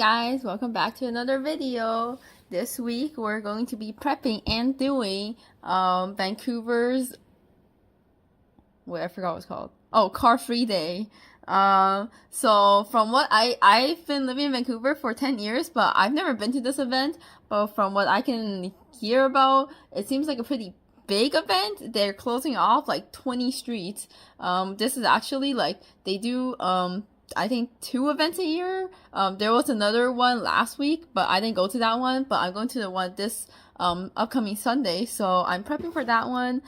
guys, welcome back to another video. This week we're going to be prepping and doing Vancouver's, wait, I forgot what it's called. Oh, car free day. So from what I've been living in Vancouver for 10 years, but I've never been to this event. But from what I can hear about, it seems like a pretty big event. They're closing off like 20 streets. This is actually like they do I think 2 events a year. There was another one last week, but I didn't go to that one. But I'm going to the one this upcoming Sunday, so I'm prepping for that one.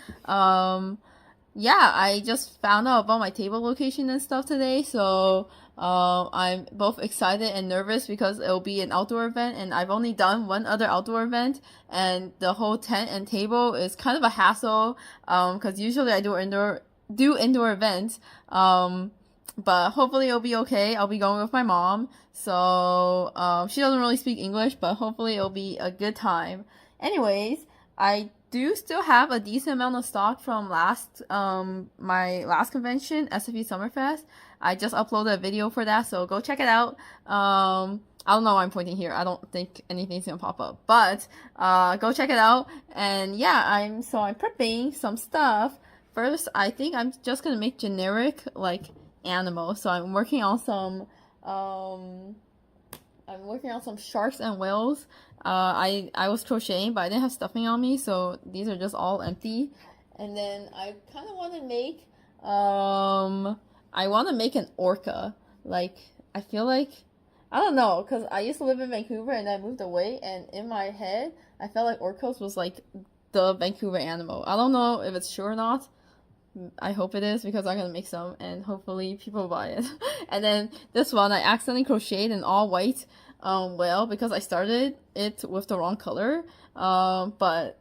Yeah, I just found out about my table location and stuff today, so I'm both excited and nervous because it'll be an outdoor event, and I've only done one other outdoor event, and the whole tent and table is kind of a hassle, because usually I do indoor events, but hopefully it'll be okay. I'll be going with my mom, so she doesn't really speak English, but hopefully it'll be a good time. Anyways, I do still have a decent amount of stock from my last convention, SFE Summerfest. I just uploaded a video for that, so go check it out. I don't know why I'm pointing here. I don't think anything's gonna pop up, but go check it out. And yeah, I'm prepping some stuff. First, I think I'm just gonna make generic like animals. So I'm working on some sharks and whales. I was crocheting, but I didn't have stuffing on me, so these are just all empty. And then I kind of want to make an orca. Like, I feel like, I don't know, because I used to live in Vancouver and I moved away, and in my head I felt like orcas was like the Vancouver animal. I don't know if it's true or not. I hope it is, because I'm gonna make some and hopefully people buy it. And then this one I accidentally crocheted an all white whale because I started it with the wrong color, but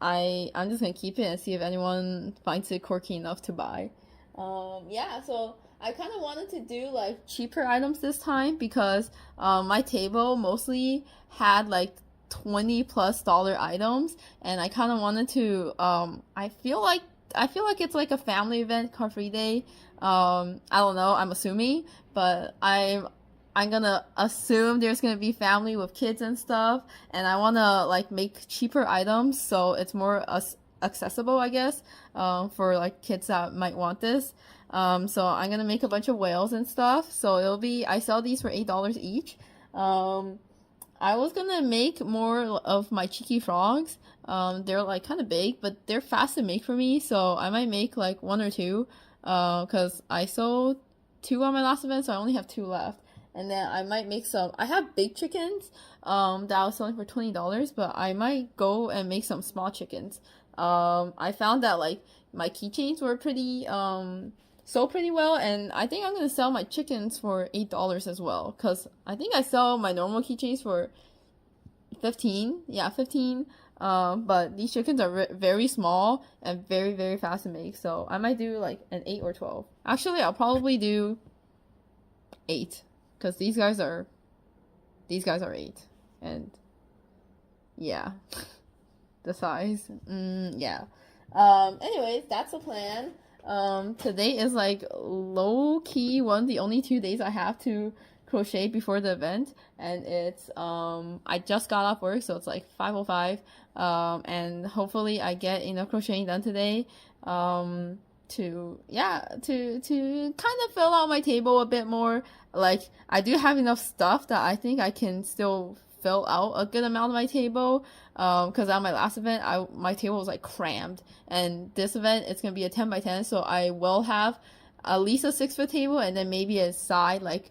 I'm just gonna keep it and see if anyone finds it quirky enough to buy. Yeah, so I kind of wanted to do like cheaper items this time because my table mostly had like $20+ items, and I kind of wanted to I feel like it's like a family event, car free day. I don't know, I'm assuming, but I'm gonna assume there's gonna be family with kids and stuff, and I wanna like make cheaper items so it's more accessible, I guess, for like kids that might want this. So I'm gonna make a bunch of whales and stuff. So I sell these for $8 each. I was gonna make more of my cheeky frogs. They're like kind of big, but they're fast to make for me, so I might make like 1 or 2, because I sold 2 on my last event, so I only have 2 left. And then I might make some, I have big chickens, that I was selling for $20, but I might go and make some small chickens. I found that like my keychains were sold pretty well, and I think I'm gonna sell my chickens for $8 as well, because I think I sell my normal keychains for 15, yeah, 15, but these chickens are very small and very, very fast to make, so I might do like an 8 or 12. Actually, I'll probably do 8, because these guys are 8, and yeah, the size, yeah. Anyways, that's the plan. Today is like low-key one of the only 2 days I have to crochet before the event, and it's I just got off work, so it's like 5:05, and hopefully I get enough crocheting done today to kind of fill out my table a bit more. Like, I do have enough stuff that I think I can still fill out a good amount of my table, because at my last event my table was like crammed, and this event it's gonna be a 10 by 10, so I will have at least a 6-foot table, and then maybe a side like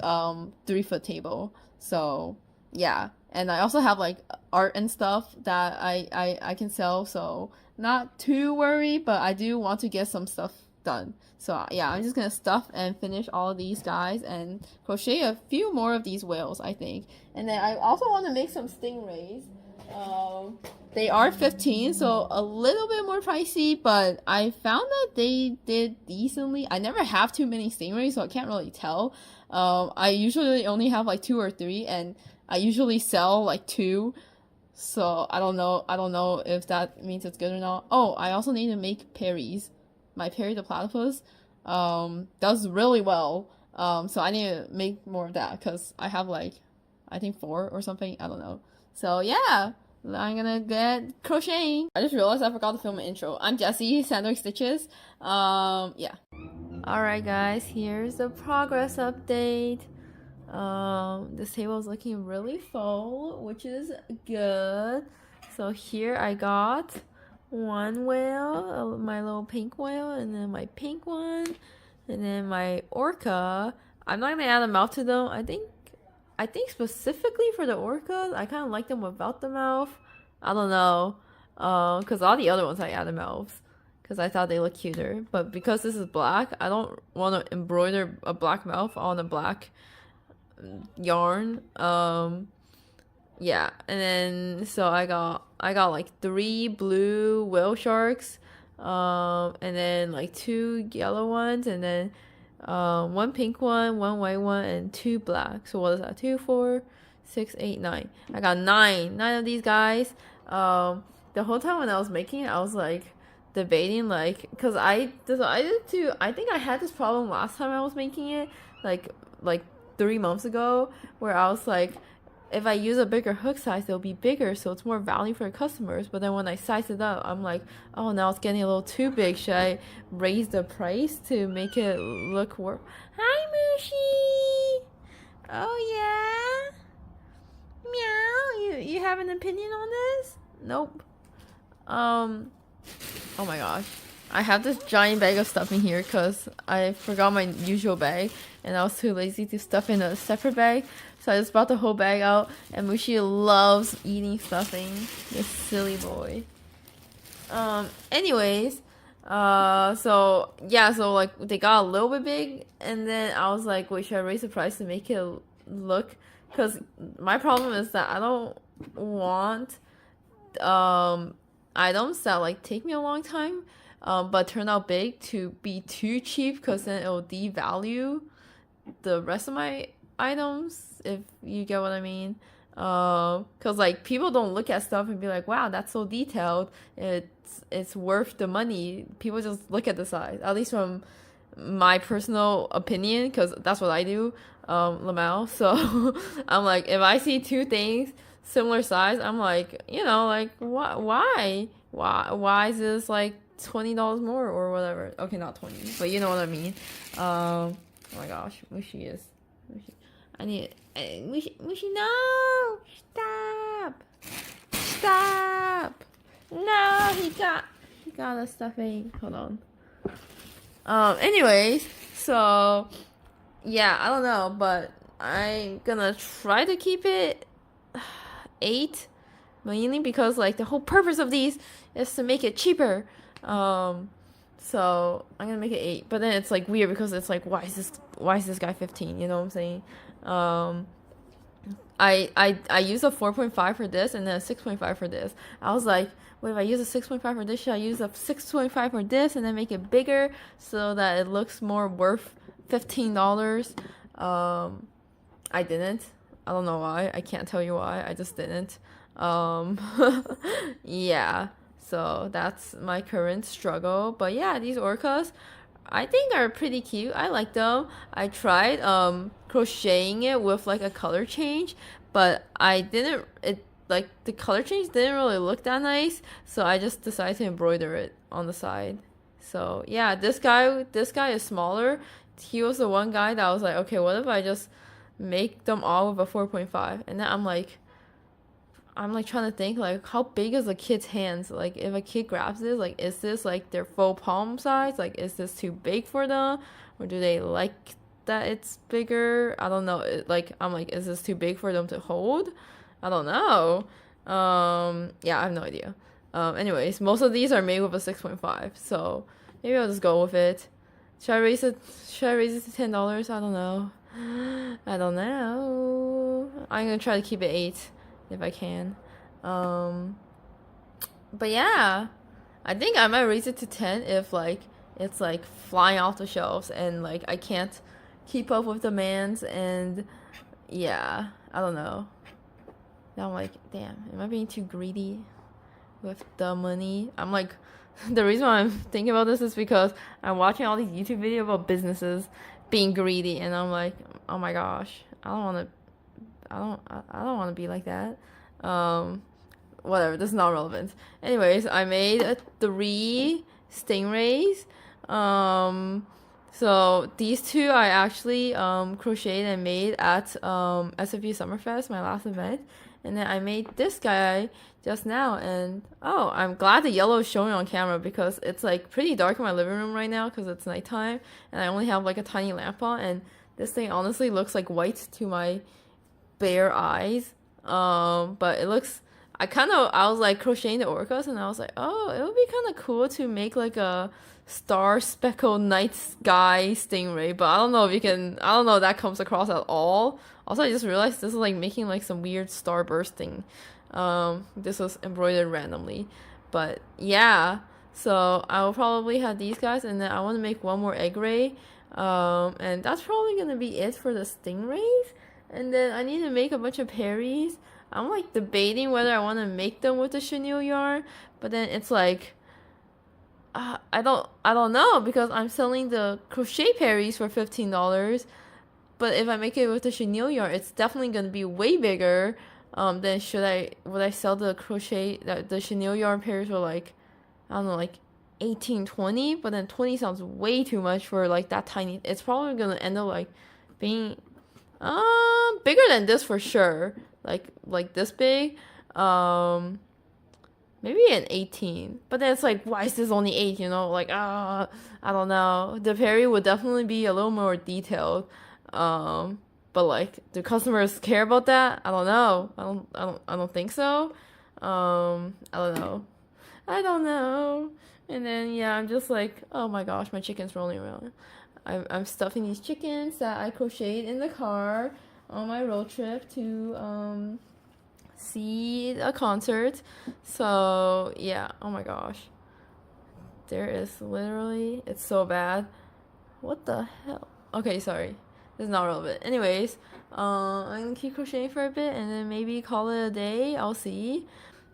3-foot table. So yeah, and I also have like art and stuff that I can sell, so not too worried, but I do want to get some stuff done. So yeah, I'm just gonna stuff and finish all of these guys and crochet a few more of these whales, I think. And then I also want to make some stingrays. They are 15, so a little bit more pricey, but I found that they did decently. I never have too many stingrays, so I can't really tell. I usually only have like 2 or 3, and I usually sell like 2. So I don't know if that means it's good or not. Oh, I also need to make Perry's. My Perry the Platypus does really well. So I need to make more of that, because I have like I think 4 or something. I don't know. So yeah, I'm gonna get crocheting. I just realized I forgot to film an intro. I'm Jessie, Sandwich Stitches. Yeah. Alright guys, here's the progress update. This table is looking really full, which is good. So here I got one whale, my little pink whale, and then my pink one, and then my orca. I'm not gonna add a mouth to them. I think specifically for the orcas, I kind of like them without the mouth. I don't know, because all the other ones I added mouths because I thought they looked cuter. But because this is black, I don't want to embroider a black mouth on a black yarn. Yeah, and then so I got like 3 blue whale sharks, and then like 2 yellow ones, and then 1 pink one, 1 white one, and 2 black. So what is that? 2, 4, 6, 8, 9. I got 9 of these guys. The whole time when I was making it, I was like debating, like, because I did too. I think I had this problem last time I was making it, like 3 months ago, where I was like, if I use a bigger hook size, it'll be bigger, so it's more value for the customers. But then when I size it up, I'm like, oh, now it's getting a little too big. Should I raise the price to make it look worth? Hi, Mushy. Oh yeah. Meow. You have an opinion on this? Nope. Oh my gosh. I have this giant bag of stuff in here because I forgot my usual bag and I was too lazy to stuff in a separate bag. So I just brought the whole bag out, and Mushi loves eating stuffing. This silly boy. Anyways, so yeah, so like they got a little bit big, and then I was like, wait, should I raise the price to make it look? Because my problem is that I don't want items that like take me a long time, but turn out big to be too cheap, because then it'll devalue the rest of my items, if you get what I mean. Because like people don't look at stuff and be like, wow, that's so detailed, it's worth the money. People just look at the size, at least from my personal opinion, because that's what I do, Lamau. So I'm like, if I see 2 things similar size, I'm like, you know, like, why is this like $20 more or whatever? Okay, not 20, but you know what I mean. Oh my gosh, Mushy. I need Mushy, no! Stop! No, he got a stuffing. Hold on. Anyways, so yeah, I don't know, but I'm gonna try to keep it 8, mainly because like the whole purpose of these is to make it cheaper. So I'm gonna make it 8, but then it's like weird because it's like, why is this guy 15? You know what I'm saying? I use a 4.5 for this and then a 6.5 for this. I was like, wait, if I use a 6.5 for this, should I use a 6.5 for this and then make it bigger so that it looks more worth $15? I didn't. I don't know why. I can't tell you why. I just didn't. Yeah. So that's my current struggle. But yeah, these orcas, I think are pretty cute. I like them. I tried crocheting it with like a color change, but the color change didn't really look that nice, so I just decided to embroider it on the side. So yeah, this guy is smaller. He was the one guy that I was like, okay, what if I just make them all with a 4.5? And then I'm like trying to think, like, how big is a kid's hands? Like, if a kid grabs this, like, is this like their full palm size? Like, is this too big for them, or do they like that it's bigger? I don't know. I'm like, is this too big for them to hold? I don't know. Yeah, I have no idea. Anyways, most of these are made with a 6.5, so maybe I'll just go with it. Should I raise it to $10? I don't know. I'm gonna try to keep it 8 if I can. But yeah, I think I might raise it to 10 if like it's like flying off the shelves and like I can't keep up with demands, and yeah, I don't know. Now I'm like, damn, am I being too greedy with the money? I'm like, the reason why I'm thinking about this is because I'm watching all these YouTube videos about businesses being greedy, and I'm like, oh my gosh, I I don't want to be like that. Whatever, this is not relevant. Anyways, I made 3 stingrays. So these 2 I actually crocheted and made at SFU Summerfest, my last event. And then I made this guy just now, and oh, I'm glad the yellow is showing on camera because it's like pretty dark in my living room right now because it's nighttime and I only have like a tiny lamp on, and this thing honestly looks like white to my bare eyes. But it looks, I was like crocheting the orcas and I was like, oh, it would be kind of cool to make like a star speckled night sky stingray, but I don't know if you can, I don't know if that comes across at all. Also, I just realized this is like making like some weird star bursting. This was embroidered randomly, but yeah, so I will probably have these guys, and then I want to make one more egg ray, and that's probably gonna be it for the stingrays. And then I need to make a bunch of Perries. I'm like debating whether I want to make them with the chenille yarn, but then it's like I don't know because I'm selling the crochet Perries for $15. But if I make it with the chenille yarn, it's definitely gonna be way bigger. Then would I sell the crochet the chenille yarn Perries for like, I don't know, like 18, 20? But then 20 sounds way too much for like that tiny. It's probably gonna end up like being bigger than this for sure. Like this big. Maybe an 18. But then it's like, why is this only 8? You know, like I don't know. The Perry would definitely be a little more detailed. But like, do customers care about that? I don't know. I don't think so. I don't know. I don't know. And then yeah, I'm just like, oh my gosh, my chicken's rolling around. I'm stuffing these chickens that I crocheted in the car on my road trip to see a concert. So yeah, oh my gosh. There is literally, it's so bad. What the hell? Okay, sorry. This is not relevant. Anyways, I'm gonna keep crocheting for a bit and then maybe call it a day. I'll see.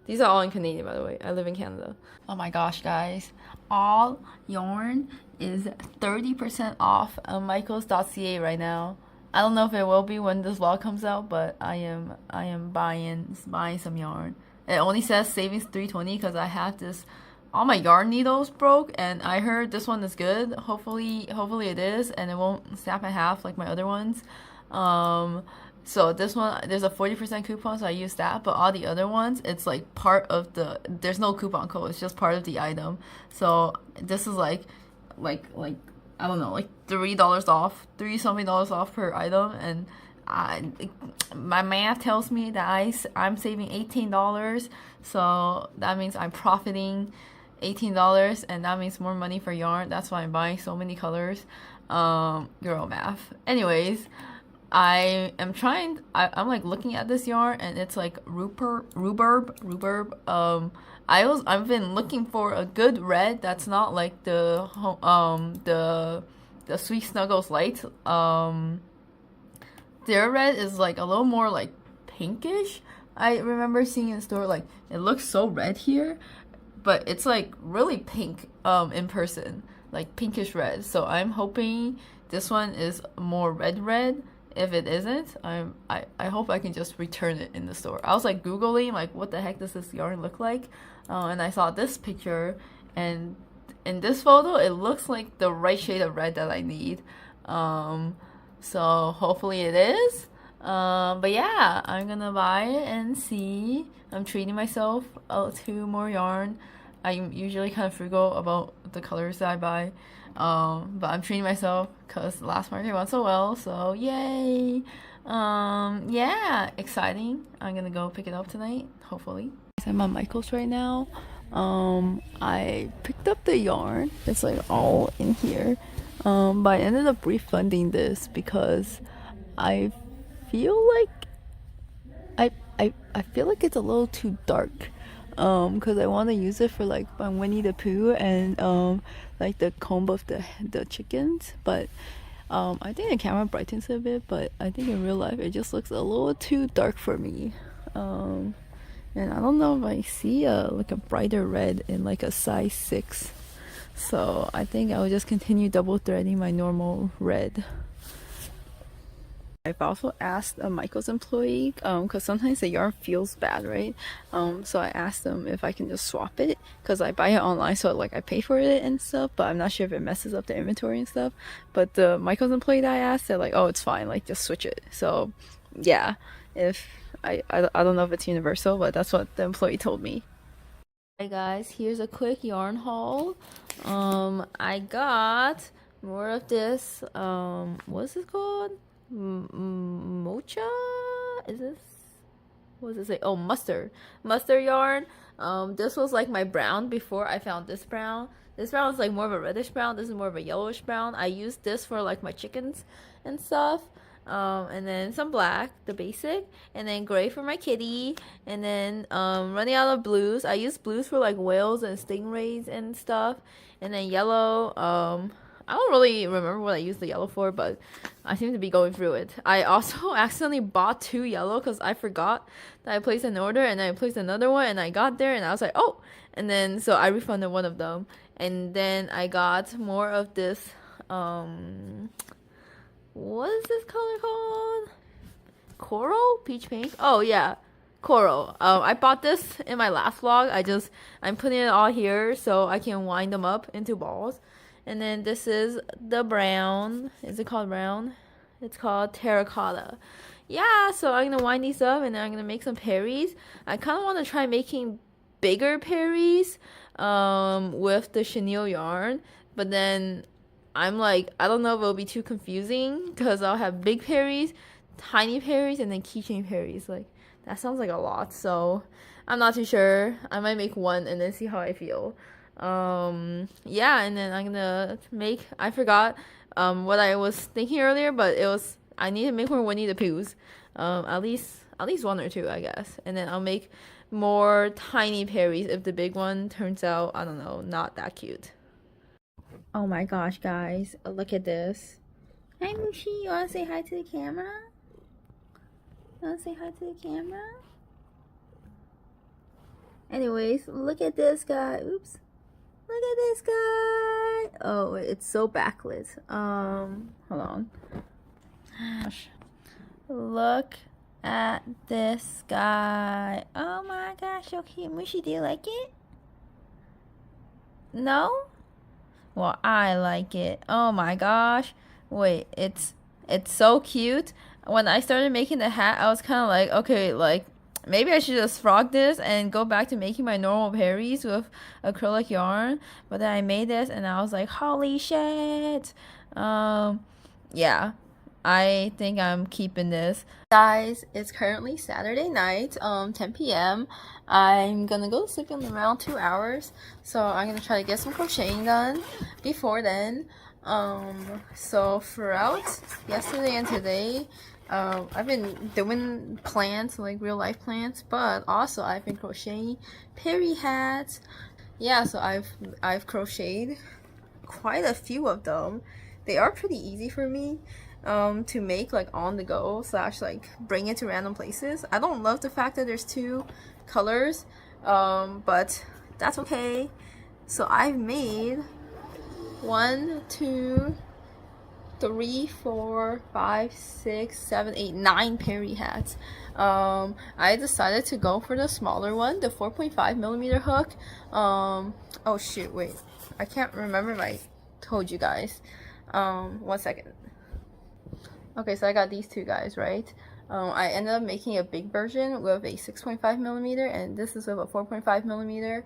These are all in Canadian, by the way. I live in Canada. Oh my gosh, guys. All yarn is 30% off on michaels.ca right now. I don't know if it will be when this vlog comes out, but I am buying some yarn. It only says savings $3.20 because I have this, all my yarn needles broke, and I heard this one is good. Hopefully it is, and it won't snap in half like my other ones. So this one, there's a 40% coupon, so I use that. But all the other ones, it's like part of the, there's no coupon code. It's just part of the item. So this is like I don't know, like $3 off, $3-something off per item, and my math tells me that I'm saving $18. So that means I'm profiting $18, and that means more money for yarn. That's why I'm buying so many colors. Girl math. Anyways, I'm like looking at this yarn, and it's like rhubarb. I've been looking for a good red that's not like the Sweet Snuggles Light. Their red is like a little more like pinkish. I remember seeing in the store, like it looks so red here, but it's like really pink in person, like pinkish red. So I'm hoping this one is more red. If it isn't, I hope I can just return it in the store. I was like Googling like what the heck does this yarn look like, and I saw this picture, and in this photo it looks like the right shade of red that I need. So hopefully it is. But yeah, I'm gonna buy it and see. I'm treating myself to more yarn. I'm usually kind of frugal about the colors that I buy. But I'm treating myself because last market went so well, so yay. Yeah, exciting. I'm gonna go pick it up tonight, hopefully. I'm at Michael's right now. I picked up the yarn. It's like all in here. But I ended up refunding this because I feel like I feel like it's a little too dark. Because I want to use it for like my Winnie the Pooh and like the comb of the chickens, but I think the camera brightens it a bit, but I think in real life it just looks a little too dark for me. And I don't know if I see like a brighter red in like a size 6, so I think I will just continue double threading my normal red. I've also asked a Michael's employee, because sometimes the yarn feels bad, right? So I asked them if I can just swap it, because I buy it online, so like I pay for it and stuff, but I'm not sure if it messes up the inventory and stuff. But the Michael's employee that I asked, they're like, oh, it's fine, like just switch it. So yeah, if I don't know if it's universal, but that's what the employee told me. Hey guys, here's a quick yarn haul. I got more of this, what's this called? Mocha? Is this, what does it say? Oh, mustard yarn. This was like my brown before I found this brown. This brown is like more of a reddish brown. This is more of a yellowish brown. I used this for like my chickens and stuff. And then some black, the basic, and then gray for my kitty, and then running out of blues. I use blues for like whales and stingrays and stuff, and then yellow. I don't really remember what I used the yellow for, but I seem to be going through it. I also accidentally bought 2 yellow because I forgot that I placed an order, and I placed another one, and I got there and I was like, oh, and then so I refunded one of them, and then I got more of this, what is this color called? Coral? Peach pink? Oh yeah, coral. I bought this in my last vlog. I'm putting it all here so I can wind them up into balls. And then this is the brown. Is it called brown? It's called terracotta. Yeah, so I'm gonna wind these up and then I'm gonna make some Perries. I kind of want to try making bigger Perries with the chenille yarn, but then I'm like, I don't know if it'll be too confusing because I'll have big Perries, tiny Perries, and then keychain Perries. Like, that sounds like a lot, so I'm not too sure. I might make one and then see how I feel. Yeah, and then I'm gonna make, I forgot what I was thinking earlier, but it was, I need to make more Winnie the Poohs. At least 1 or 2, I guess. And then I'll make more tiny Perries if the big one turns out, I don't know, not that cute. Oh my gosh, guys, look at this. Hi, Mushi, you wanna say hi to the camera? You wanna say hi to the camera? Anyways, look at this guy. Oops. Look at this guy. Oh, it's so backlit. Hold on. Gosh. Look at this guy. Oh my gosh, so cute. Mushi, do you like it? No? Well, I like it. Oh my gosh. Wait, it's so cute. When I started making the hat, I was kind of like, okay, like, maybe I should just frog this and go back to making my normal Perries with acrylic yarn. But then I made this and I was like, holy shit. Yeah, I think I'm keeping this. Guys, it's currently Saturday night, 10 p.m. I'm gonna go to sleep in around 2 hours. So I'm gonna try to get some crocheting done before then. So throughout yesterday and today, I've been doing plants, like real life plants, but also I've been crocheting Perry hats. Yeah, so I've crocheted quite a few of them. They are pretty easy for me to make, like on the go / like bring it to random places. I don't love the fact that there's 2 colors, but that's okay. So I've made 1, 2, 3, 4, 5, 6, 7, 8, 9 Perry hats. I decided to go for the smaller one, the 4.5mm hook. Oh shoot, wait, I can't remember if I told you guys. 1 second. Okay, so I got these 2 guys, right? I ended up making a big version with a 6.5mm, and this is with a 4.5mm.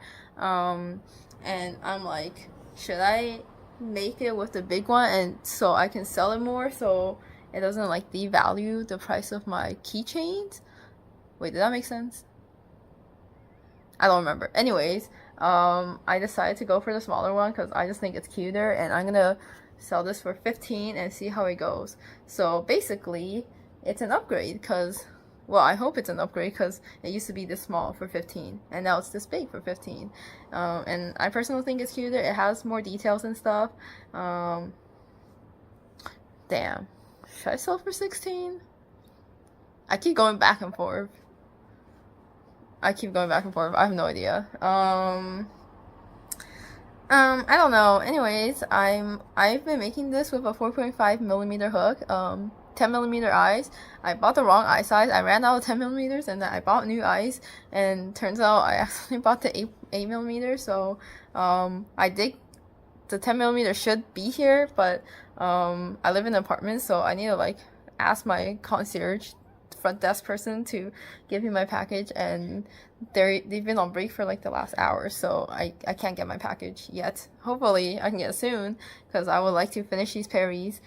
And I'm like, should I make it with the big one and so I can sell it more so it doesn't like devalue the price of my keychains? Wait, did that make sense? I don't remember. Anyways, I decided to go for the smaller one because I just think it's cuter, and I'm gonna sell this for 15 and see how it goes. So basically it's an upgrade because, well, I hope it's an upgrade because it used to be this small for 15 and now it's this big for 15. And I personally think it's cuter. It has more details and stuff. Damn, should I sell for 16? I keep going back and forth. I have no idea. I don't know. Anyways, I've been making this with a 4.5mm hook. 10mm eyes. I bought the wrong eye size. I ran out of 10mm and then I bought new eyes, and turns out I actually bought the 8mm. So I did, the 10mm should be here, but I live in an apartment, so I need to like ask my concierge front desk person to give me my package, and they've been on break for like the last hour, so I can't get my package yet. Hopefully I can get it soon, because I would like to finish these Perries.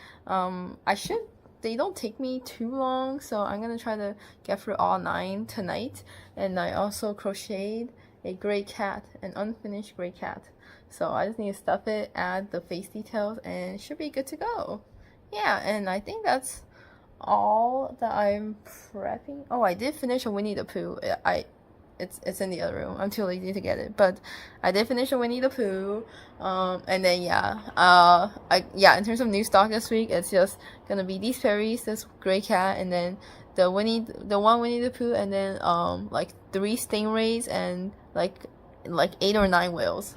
They don't take me too long, so I'm gonna try to get through all 9 tonight. And I also crocheted a gray cat, an unfinished gray cat, so I just need to stuff it, add the face details, and it should be good to go. Yeah, and I think that's all that I'm prepping. Oh, I did finish a Winnie the Pooh. It's in the other room. I'm too lazy to get it, but I did finish a Winnie the Pooh. And then in terms of new stock this week, it's just gonna be these Perries, this gray cat, and then the one Winnie the Pooh, and then like 3 stingrays and like 8 or 9 whales,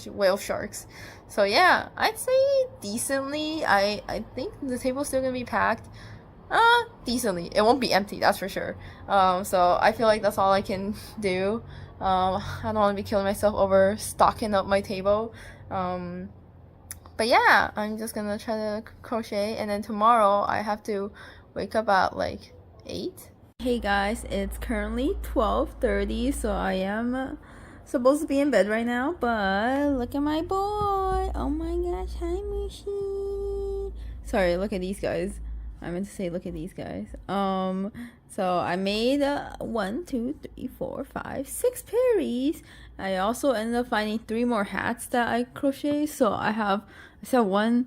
whale sharks. So yeah, I'd say decently. I think the table's still gonna be packed. Decently. It won't be empty, that's for sure. So I feel like that's all I can do. I don't want to be killing myself over stocking up my table. But yeah, I'm just gonna try to crochet, and then tomorrow I have to wake up at like 8. Hey guys, it's currently 12:30, so I am supposed to be in bed right now, but look at my boy. Oh my gosh, hi Mushi. Sorry, look at these guys. I meant to say look at these guys. So I made 1, 2, 3, 4, 5, 6 Perries. I also ended up finding 3 more hats that I crochet. So I said 1,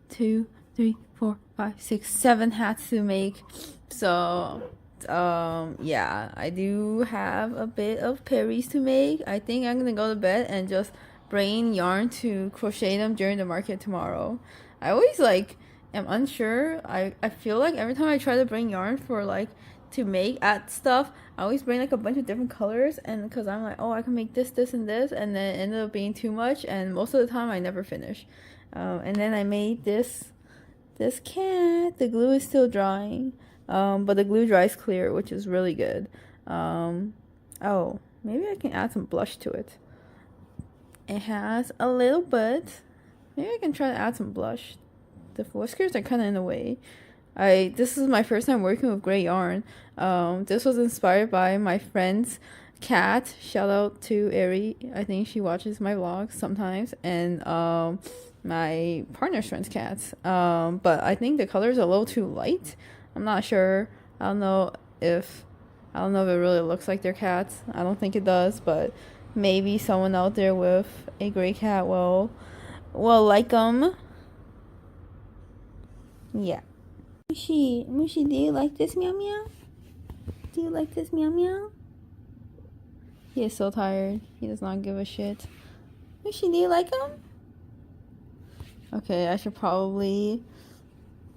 2, 3, 4, 5, 6, 7 hats to make. So yeah, I do have a bit of Perries to make. I think I'm gonna go to bed and just bring yarn to crochet them during the market tomorrow. I always like am unsure. I feel like every time I try to bring yarn for like to make at stuff, I always bring like a bunch of different colors, and because I'm like, oh, I can make this, this, and this, and then it ended up being too much, and most of the time I never finish. And then I made this cat. The glue is still drying, but the glue dries clear, which is really good. Oh, maybe I can add some blush to it. It has a little bit. Maybe I can try to add some blush. The whiskers are kind of in the way. This is my first time working with gray yarn. This was inspired by my friend's cat. Shout out to Ari. I think she watches my vlogs sometimes. And my partner's friend's cats. But I think the color's a little too light. I'm not sure. I don't know if it really looks like their cats. I don't think it does, but maybe someone out there with a gray cat will like them. Yeah. Mushi, do you like this, meow meow? Do you like this, meow meow? He is so tired. He does not give a shit. Mushi, do you like him? Okay, I should probably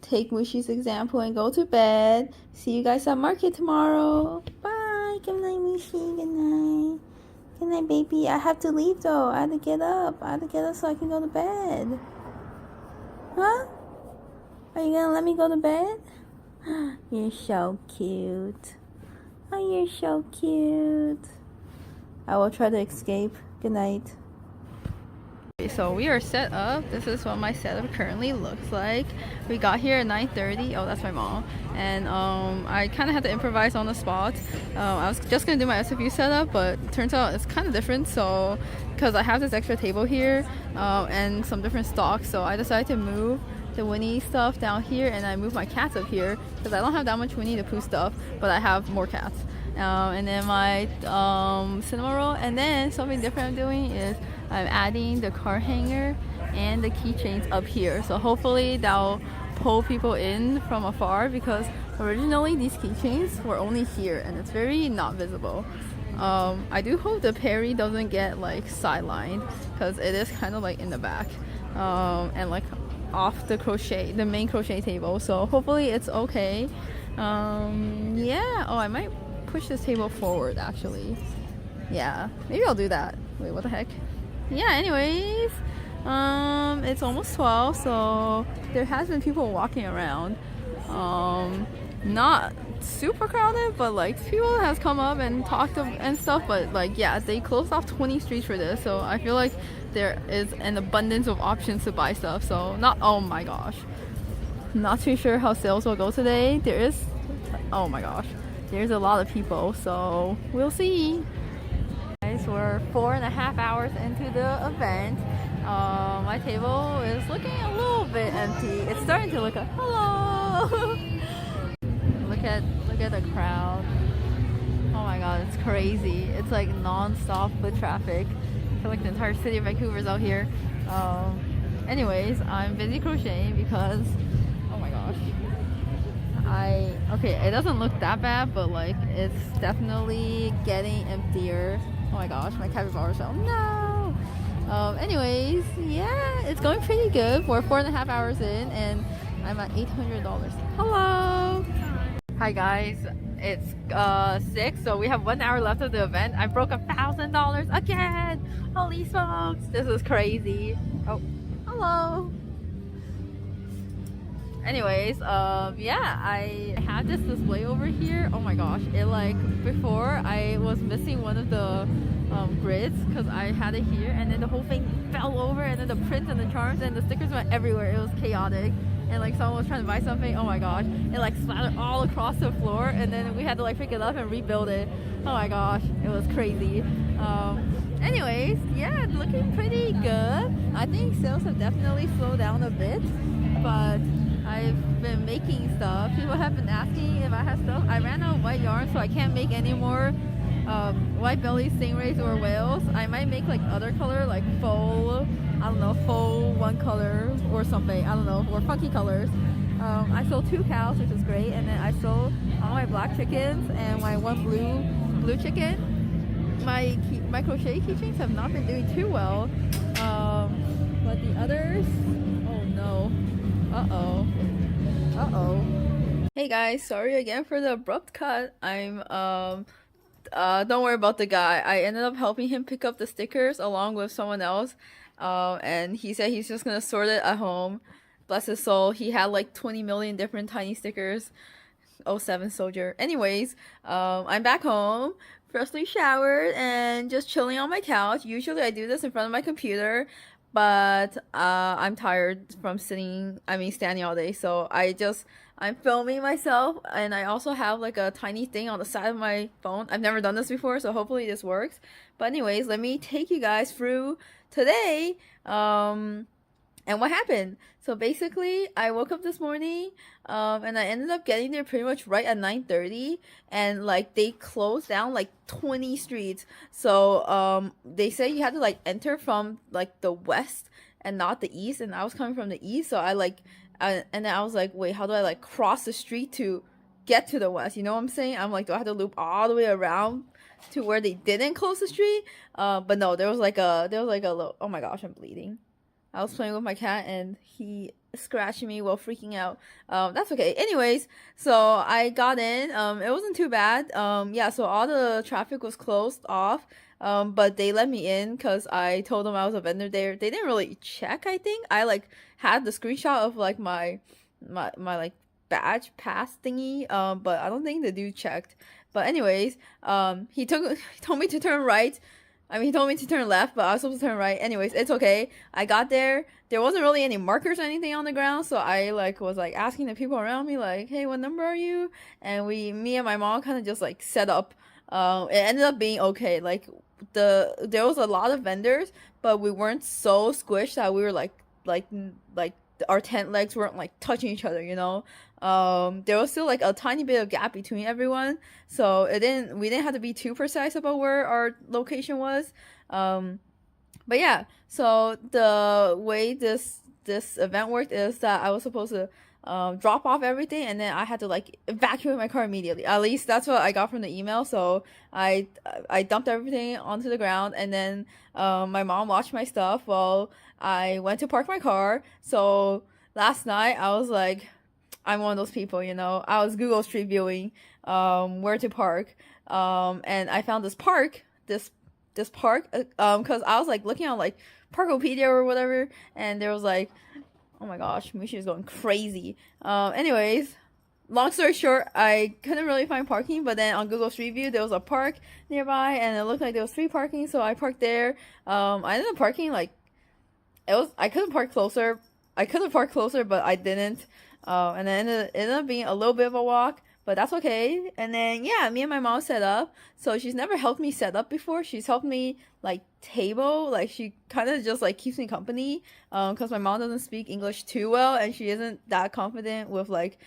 take Mushi's example and go to bed. See you guys at market tomorrow. Bye. Good night, Mushi. Good night. Good night, baby. I have to leave though. I have to get up so I can go to bed. Huh? Are you gonna let me go to bed? You're so cute. Oh, you're so cute. I will try to escape. Good night. So we are set up. This is what my setup currently looks like. We got here at 9:30. Oh, that's my mom. And I kind of had to improvise on the spot. I was just gonna do my SFU setup, but it turns out it's kind of different. So because I have this extra table here and some different stocks, so I decided to move the Winnie stuff down here, and I moved my cats up here because I don't have that much Winnie the Pooh stuff, but I have more cats. And then my Cinnamoroll, and then something different I'm doing is I'm adding the car hanger and the keychains up here. So hopefully that'll pull people in from afar, because originally these keychains were only here and it's very not visible. I do hope the Perry doesn't get like sidelined, because it is kind of like in the back and like off the main crochet table. So hopefully it's okay. Yeah. Oh, I might push this table forward actually. Yeah, maybe I'll do that. Wait, what the heck? Yeah, anyways, it's almost 12, so there has been people walking around. Not super crowded, but like people has come up and talked and stuff. But like yeah, they closed off 20 streets for this, so I feel like there is an abundance of options to buy stuff. So not, oh my gosh, not too sure how sales will go today. There is, oh my gosh, there's a lot of people, so we'll see. Guys, we're 4.5 hours into the event. My table is looking a little bit empty. It's starting to look like, hello. look at the crowd. Oh my god, it's crazy. It's like non-stop foot traffic. I feel like the entire city of Vancouver is out here. Anyways, I'm busy crocheting because, oh my gosh, okay, it doesn't look that bad, but like it's definitely getting emptier. Oh my gosh, my capybaras, oh no. Anyways, yeah, it's going pretty good. We're 4.5 hours in and I'm at $800. Hello. Hi guys, it's 6, so we have 1 hour left of the event. I broke $1,000 again. Holy smokes, this is crazy. Oh, hello. Anyways, yeah, I have this display over here. Oh my gosh, it like, before I was missing one of the grids because I had it here, and then the whole thing fell over, and then the prints and the charms and the stickers went everywhere. It was chaotic, and like someone was trying to buy something. Oh my gosh, it like splattered all across the floor, and then we had to like pick it up and rebuild it. Oh my gosh, it was crazy. Anyways, yeah, it's looking pretty good. I think sales have definitely slowed down a bit, but I've been making stuff. People have been asking if I have stuff. I ran out of white yarn, so I can't make any more white belly stingrays or whales. I might make like other color, like faux, I don't know, faux one color or something, I don't know, or funky colors. I sold 2 cows, which is great, and then I sold all my black chickens and my one blue chicken. My crochet keychains have not been doing too well, but the others, oh no, uh-oh. Hey guys, sorry again for the abrupt cut. Don't worry about the guy. I ended up helping him pick up the stickers along with someone else, and he said he's just gonna sort it at home. Bless his soul. He had like 20 million different tiny stickers. 07 soldier. Anyways, I'm back home, freshly showered, and just chilling on my couch. Usually I do this in front of my computer, but I'm tired from standing all day, so I'm filming myself, and I also have like a tiny thing on the side of my phone. I've never done this before, so hopefully this works. But anyways, let me take you guys through today and what happened. So basically, I woke up this morning and I ended up getting there pretty much right at 9:30, and like they closed down like 20 streets. So they said you had to like enter from like the west and not the east, and I was coming from the east, so and then I was like, wait, how do I like cross the street to get to the west? You know what I'm saying? I'm like, do I have to loop all the way around to where they didn't close the street? But no, there was like a little, oh my gosh, I'm bleeding. I was playing with my cat and he scratched me while freaking out. That's okay. Anyways, so I got in. It wasn't too bad. Yeah, so all the traffic was closed off. But they let me in because I told them I was a vendor there. They didn't really check, I think. I like had the screenshot of like my like badge pass thingy. But I don't think the dude checked. But anyways, he told me to turn right. I mean, he told me to turn left, but I was supposed to turn right. Anyways, it's okay. I got there. There wasn't really any markers or anything on the ground, so I like was like asking the people around me like, "Hey, what number are you?" And me and my mom kind of just like set up. It ended up being okay. Like there was a lot of vendors, but we weren't so squished that we were like our tent legs weren't like touching each other, you know. There was still like a tiny bit of gap between everyone, so we didn't have to be too precise about where our location was. But yeah, so the way this event worked is that I was supposed to drop off everything, and then I had to like evacuate my car immediately. At least that's what I got from the email. So I dumped everything onto the ground, and then my mom watched my stuff while I went to park my car. So last night I was like, I'm one of those people, you know. I was Google Street viewing where to park, and I found this park because I was like looking on like Parkopedia or whatever, and there was like, oh my gosh, Mushi is going crazy. Anyways, long story short, I couldn't really find parking, but then on Google Street View there was a park nearby, and it looked like there was free parking, so I parked there. I ended up parking like I could have parked closer. I could have parked closer, but I didn't. And then it ended up being a little bit of a walk, but that's okay. And then yeah, me and my mom set up. So she's never helped me set up before. She's helped me like table. Like she kind of just like keeps me company. Because my mom doesn't speak English too well, and she isn't that confident with like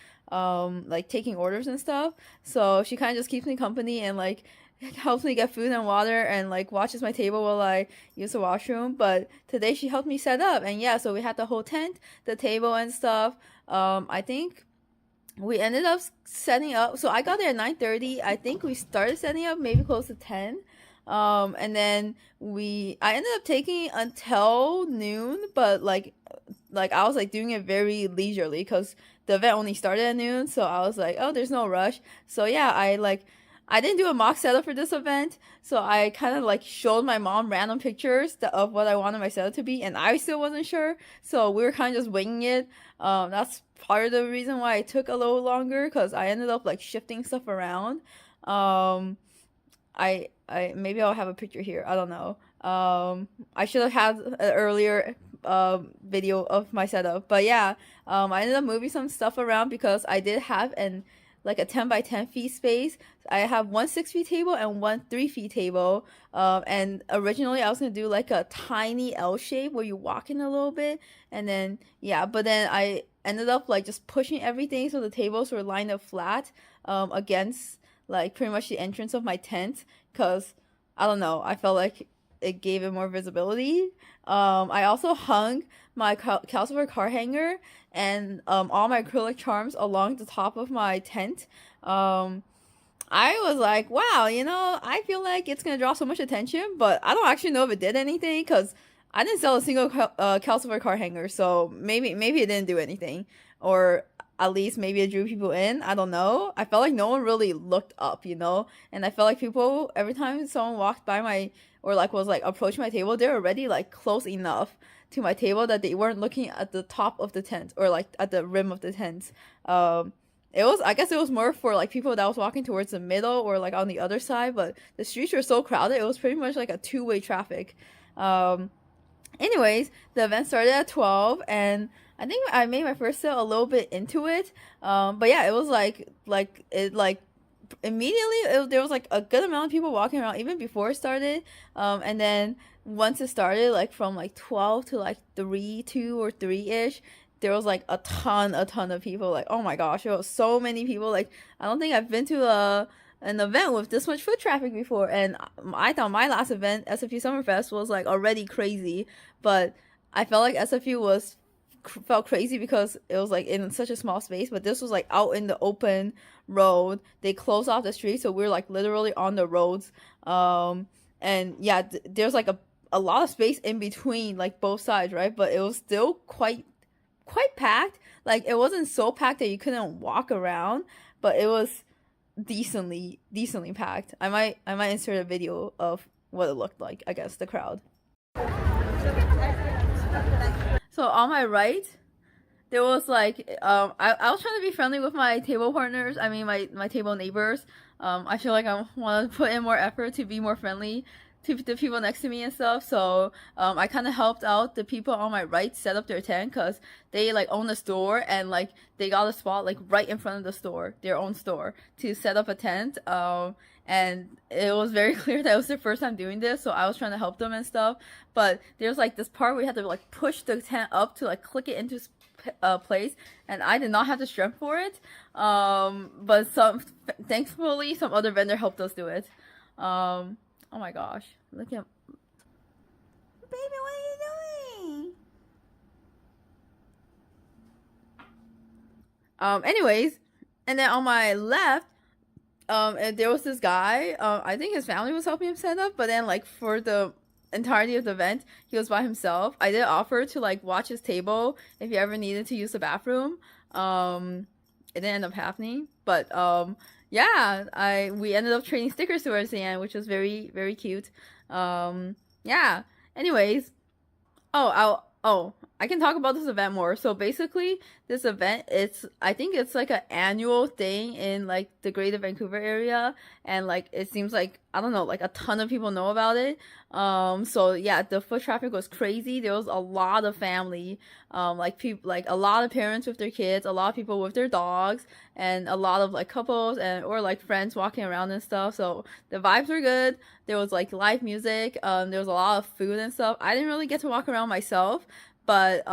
taking orders and stuff. So she kind of just keeps me company and like helps me get food and water and like watches my table while I use the washroom. But today she helped me set up, and yeah, so we had the whole tent, the table and stuff. I think we ended up setting up. So I got there at 9:30. I think we started setting up maybe close to 10. And then I ended up taking until noon, but like I was like doing it very leisurely because the event only started at noon. So I was like, oh, there's no rush. So yeah, I didn't do a mock setup for this event, so I kind of like showed my mom random pictures of what I wanted my setup to be, and I still wasn't sure, so we were kind of just winging it. That's part of the reason why it took a little longer, because I ended up like shifting stuff around. I maybe I'll have a picture here. I don't know. I should have had an earlier video of my setup, but yeah, I ended up moving some stuff around because I did have like a 10 by 10 feet space. I have one 6 feet table and one 3 feet table. And originally I was gonna do like a tiny L shape where you walk in a little bit, and then yeah, but then I ended up like just pushing everything so the tables were lined up flat against like pretty much the entrance of my tent, because I don't know, I felt like it gave it more visibility. I also hung my Calcifer car hanger and all my acrylic charms along the top of my tent. I was like, wow, I feel like it's gonna draw so much attention, but I don't actually know if it did anything because I didn't sell a single Calcifer car hanger, so maybe it didn't do anything, or at least maybe it drew people in. I don't know. I felt like no one really looked up, and I felt like people, every time someone walked by my, or like was like approaching my table, they're already like close enough to my table that they weren't looking at the top of the tent or like at the rim of the tent. I guess it was more for like people that was walking towards the middle or like on the other side, but the streets were so crowded, it was pretty much like a two-way traffic. Anyways, the event started at 12, and I think I made my first sale a little bit into it. But yeah, it was like immediately there was like a good amount of people walking around even before it started. And then once it started, like from like 12 to like 2 or 3-ish, there was like a ton of people. Like, oh my gosh, there was so many people. Like, I don't think I've been to an event with this much foot traffic before, and I thought my last event, SFU Summerfest, was like already crazy, but I felt like SFU felt crazy because it was like in such a small space, but this was like out in the open road. They closed off the street, so we were like literally on the roads. And yeah, there's like a lot of space in between like both sides, right? But it was still quite packed. Like, it wasn't so packed that you couldn't walk around, but it was decently packed. I might insert a video of what it looked like, I guess, the crowd. So on my right, there was like I was trying to be friendly with my table partners. I mean my table neighbors. I feel like I want to put in more effort to be more friendly to the people next to me and stuff. So I kind of helped out the people on my right set up their tent, because they like own the store, and like they got a spot like right in front of the store, their own store, to set up a tent. And it was very clear that it was their first time doing this, so I was trying to help them and stuff. But there's like this part where you have to like push the tent up to like click it into place, and I did not have the strength for it. But thankfully some other vendor helped us do it. Oh my gosh, look at baby, what are you doing? Anyways, and then on my left, and there was this guy. I think his family was helping him set up, but then like for the entirety of the event, he was by himself. I did offer to like watch his table if he ever needed to use the bathroom. It didn't end up happening, but yeah, we ended up trading stickers towards the end, which was very, very cute. Yeah. Anyways, I I can talk about this event more. So basically, this event, I think it's like an annual thing in like the Greater Vancouver area, and like it seems like, I don't know, like a ton of people know about it. So yeah, the foot traffic was crazy. There was a lot of family, like people, like a lot of parents with their kids, a lot of people with their dogs, and a lot of like couples and or like friends walking around and stuff. So the vibes were good. There was like live music. There was a lot of food and stuff. I didn't really get to walk around myself, but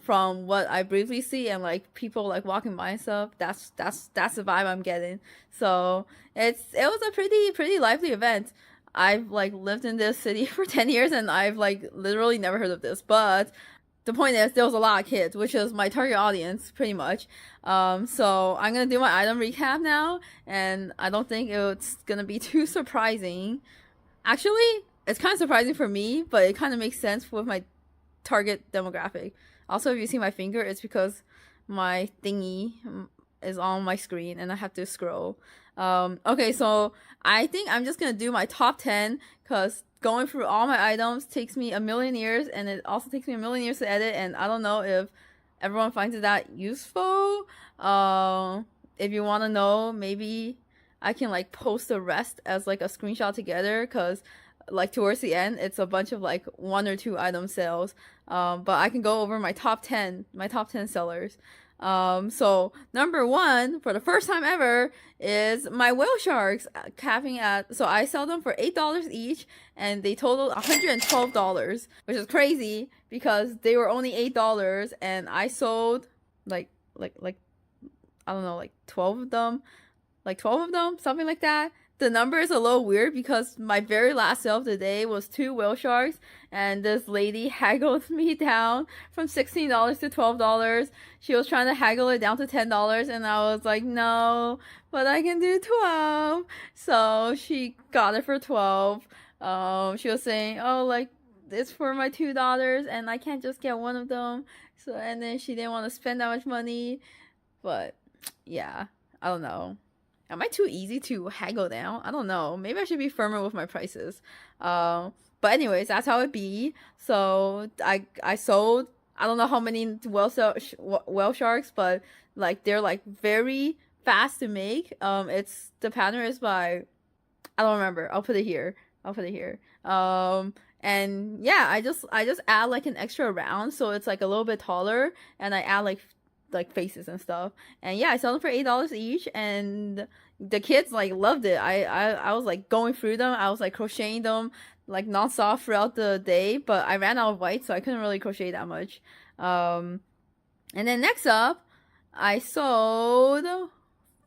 from what I briefly see and like people like walking by and stuff, that's the vibe I'm getting. So it was a pretty lively event. I've like lived in this city for 10 years and I've like literally never heard of this. But the point is there was a lot of kids, which is my target audience pretty much. So I'm gonna do my item recap now, and I don't think it's gonna be too surprising. Actually, it's kind of surprising for me, but it kind of makes sense with my target demographic. Also, if you see my finger, it's because my thingy is on my screen and I have to scroll. Okay, so I think I'm just gonna do my top 10 because going through all my items takes me a million years, and it also takes me a million years to edit, and I don't know if everyone finds it that useful. If you want to know, maybe I can like post the rest as like a screenshot together, because like towards the end it's a bunch of like 1 or 2 item sales. But I can go over my top 10 sellers. So number 1 for the first time ever is my whale sharks, capping at, so I sell them for $8 each, and they totaled $112, which is crazy because they were only $8 and I sold like I don't know, like 12 of them, something like that. The number is a little weird because my very last sale of the day was 2 whale sharks, and this lady haggled me down from $16 to $12. She was trying to haggle it down to $10, and I was like, no, but I can do 12. So she got it for 12. She was saying, oh, like, it's for my 2 daughters, and I can't just get one of them. So, and then she didn't want to spend that much money. But yeah, I don't know. Am I too easy to haggle down? I don't know. Maybe I should be firmer with my prices. But anyways, that's how it be. So I sold, I don't know how many whale sharks, but like they're like very fast to make. It's, the pattern is by, I don't remember. I'll put it here. And yeah, I just add like an extra round, so it's like a little bit taller, and I add like faces and stuff. And yeah, I sell them for $8 each, and the kids like loved it. I was like going through them. I was like crocheting them like nonstop throughout the day, but I ran out of white, so I couldn't really crochet that much. And then next up, I sold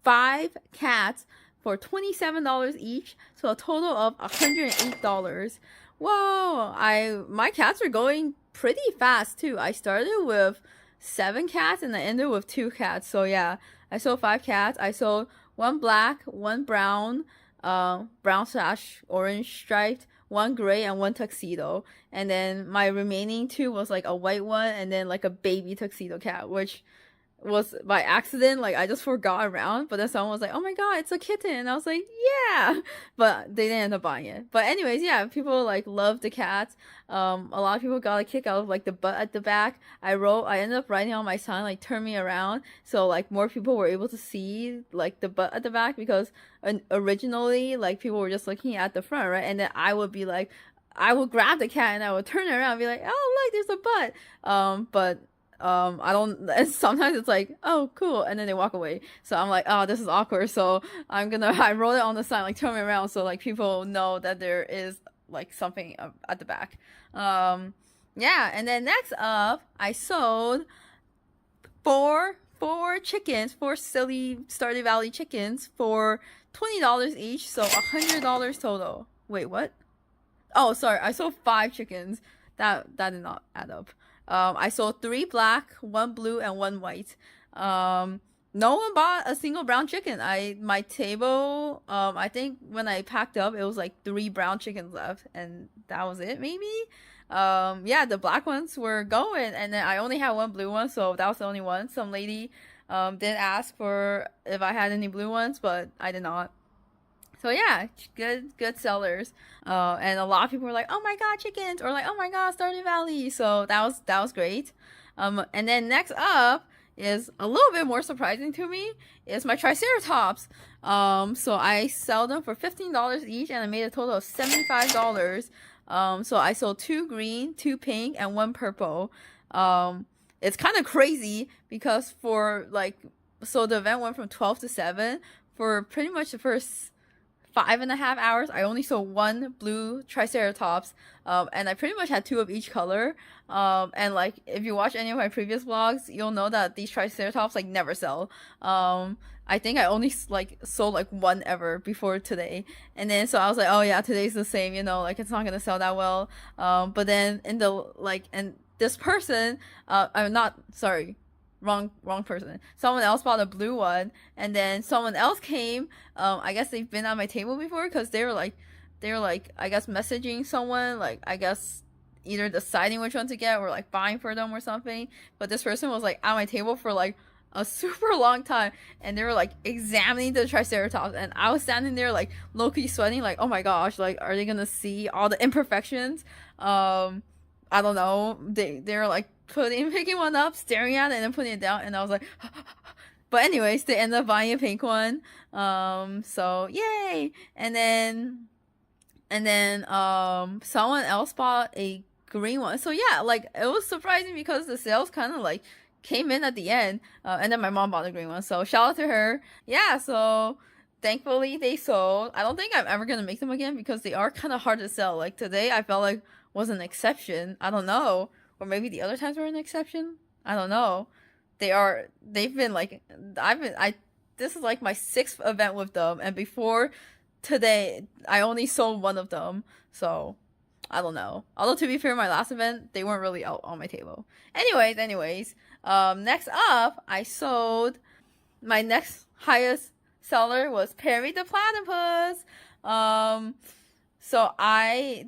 5 cats for $27 each, so a total of $108. Whoa! My cats are going pretty fast too. I started with 7 cats and I ended with 2 cats. So yeah, I sold 5 cats. I sold 1 black, 1 brown, brown/orange striped, 1 gray, and 1 tuxedo. And then my remaining 2 was like a white one and then like a baby tuxedo cat, which was by accident. Like I just forgot around, but then someone was like, oh my god, it's a kitten, and I was like, yeah, but they didn't end up buying it. But anyways, yeah, people like love the cats. A lot of people got a kick out of like the butt at the back. I ended up writing on my sign like turn me around, so like more people were able to see like the butt at the back, because originally like people were just looking at the front, right? And then I would be like, I would grab the cat and I would turn it around and be like, oh look, there's a butt. But I don't, sometimes it's like, oh cool, and then they walk away, so I'm like, oh, this is awkward, so I wrote it on the sign like turn me around, so like people know that there is like something at the back. Yeah, and then next up, I sold four chickens, 4 silly Stardew Valley chickens for $20 each, so $100 total. Wait, what? Oh, sorry, I sold 5 chickens. That did not add up. I sold 3 black, 1 blue, and 1 white. No one bought a single brown chicken. My table, I think when I packed up, it was like 3 brown chickens left, and that was it, maybe? Yeah, the black ones were going, and then I only had 1 blue one, so that was the only one. Some lady, did ask for if I had any blue ones, but I did not. So yeah, good sellers. And a lot of people were like, oh my god, chickens, or like, oh my god, Stardew Valley. So that was great. And then next up is a little bit more surprising to me is my Triceratops. So I sell them for $15 each, and I made a total of $75. So I sold 2 green, 2 pink, and 1 purple. It's kind of crazy because for like, so the event went from 12 to 7. For pretty much the first 5.5 hours, I only saw 1 blue Triceratops, and I pretty much had 2 of each color. And like, if you watch any of my previous vlogs, you'll know that these Triceratops like never sell. I think I only like sold like 1 ever before today, and then so I was like, oh yeah, today's the same, you know, like it's not gonna sell that well. But then in the like, and this person, I'm not sorry. Wrong person. Someone else bought a blue one, and then someone else came. I guess they've been on my table before because they were like, I guess messaging someone, like I guess either deciding which one to get or like buying for them or something. But this person was like at my table for like a super long time, and they were like examining the Triceratops, and I was standing there like low-key sweating, like, oh my gosh, like are they gonna see all the imperfections? I don't know. They're like picking one up, staring at it, and then putting it down, and I was like, but anyways, they ended up buying a pink one. So yay! And then someone else bought a green one. So yeah, like it was surprising because the sales kind of like came in at the end, and then my mom bought a green one. So shout out to her. Yeah. So thankfully they sold. I don't think I'm ever gonna make them again because they are kind of hard to sell. Like today, I felt like was an exception. I don't know. Or maybe the other times were an exception. I don't know. They've been like, this is like my 6th event with them, and before today, I only sold 1 of them. So, I don't know. Although to be fair, my last event, they weren't really out on my table. Anyways, next up, I sold, my next highest seller was Perry the Platypus. So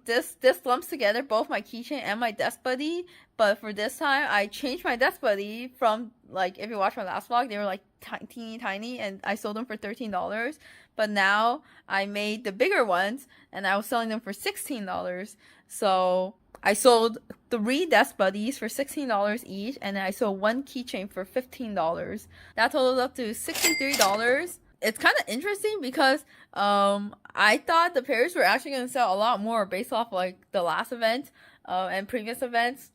this lumps together both my keychain and my desk buddy, but for this time I changed my desk buddy from, like, if you watch my last vlog, they were like tiny, and I sold them for $13. But now I made the bigger ones, and I was selling them for $16. So I sold 3 desk buddies for $16 each, and then I sold 1 keychain for $15. That totals up to $63. It's kind of interesting because I thought the pairs were actually going to sell a lot more based off like the last event and previous events.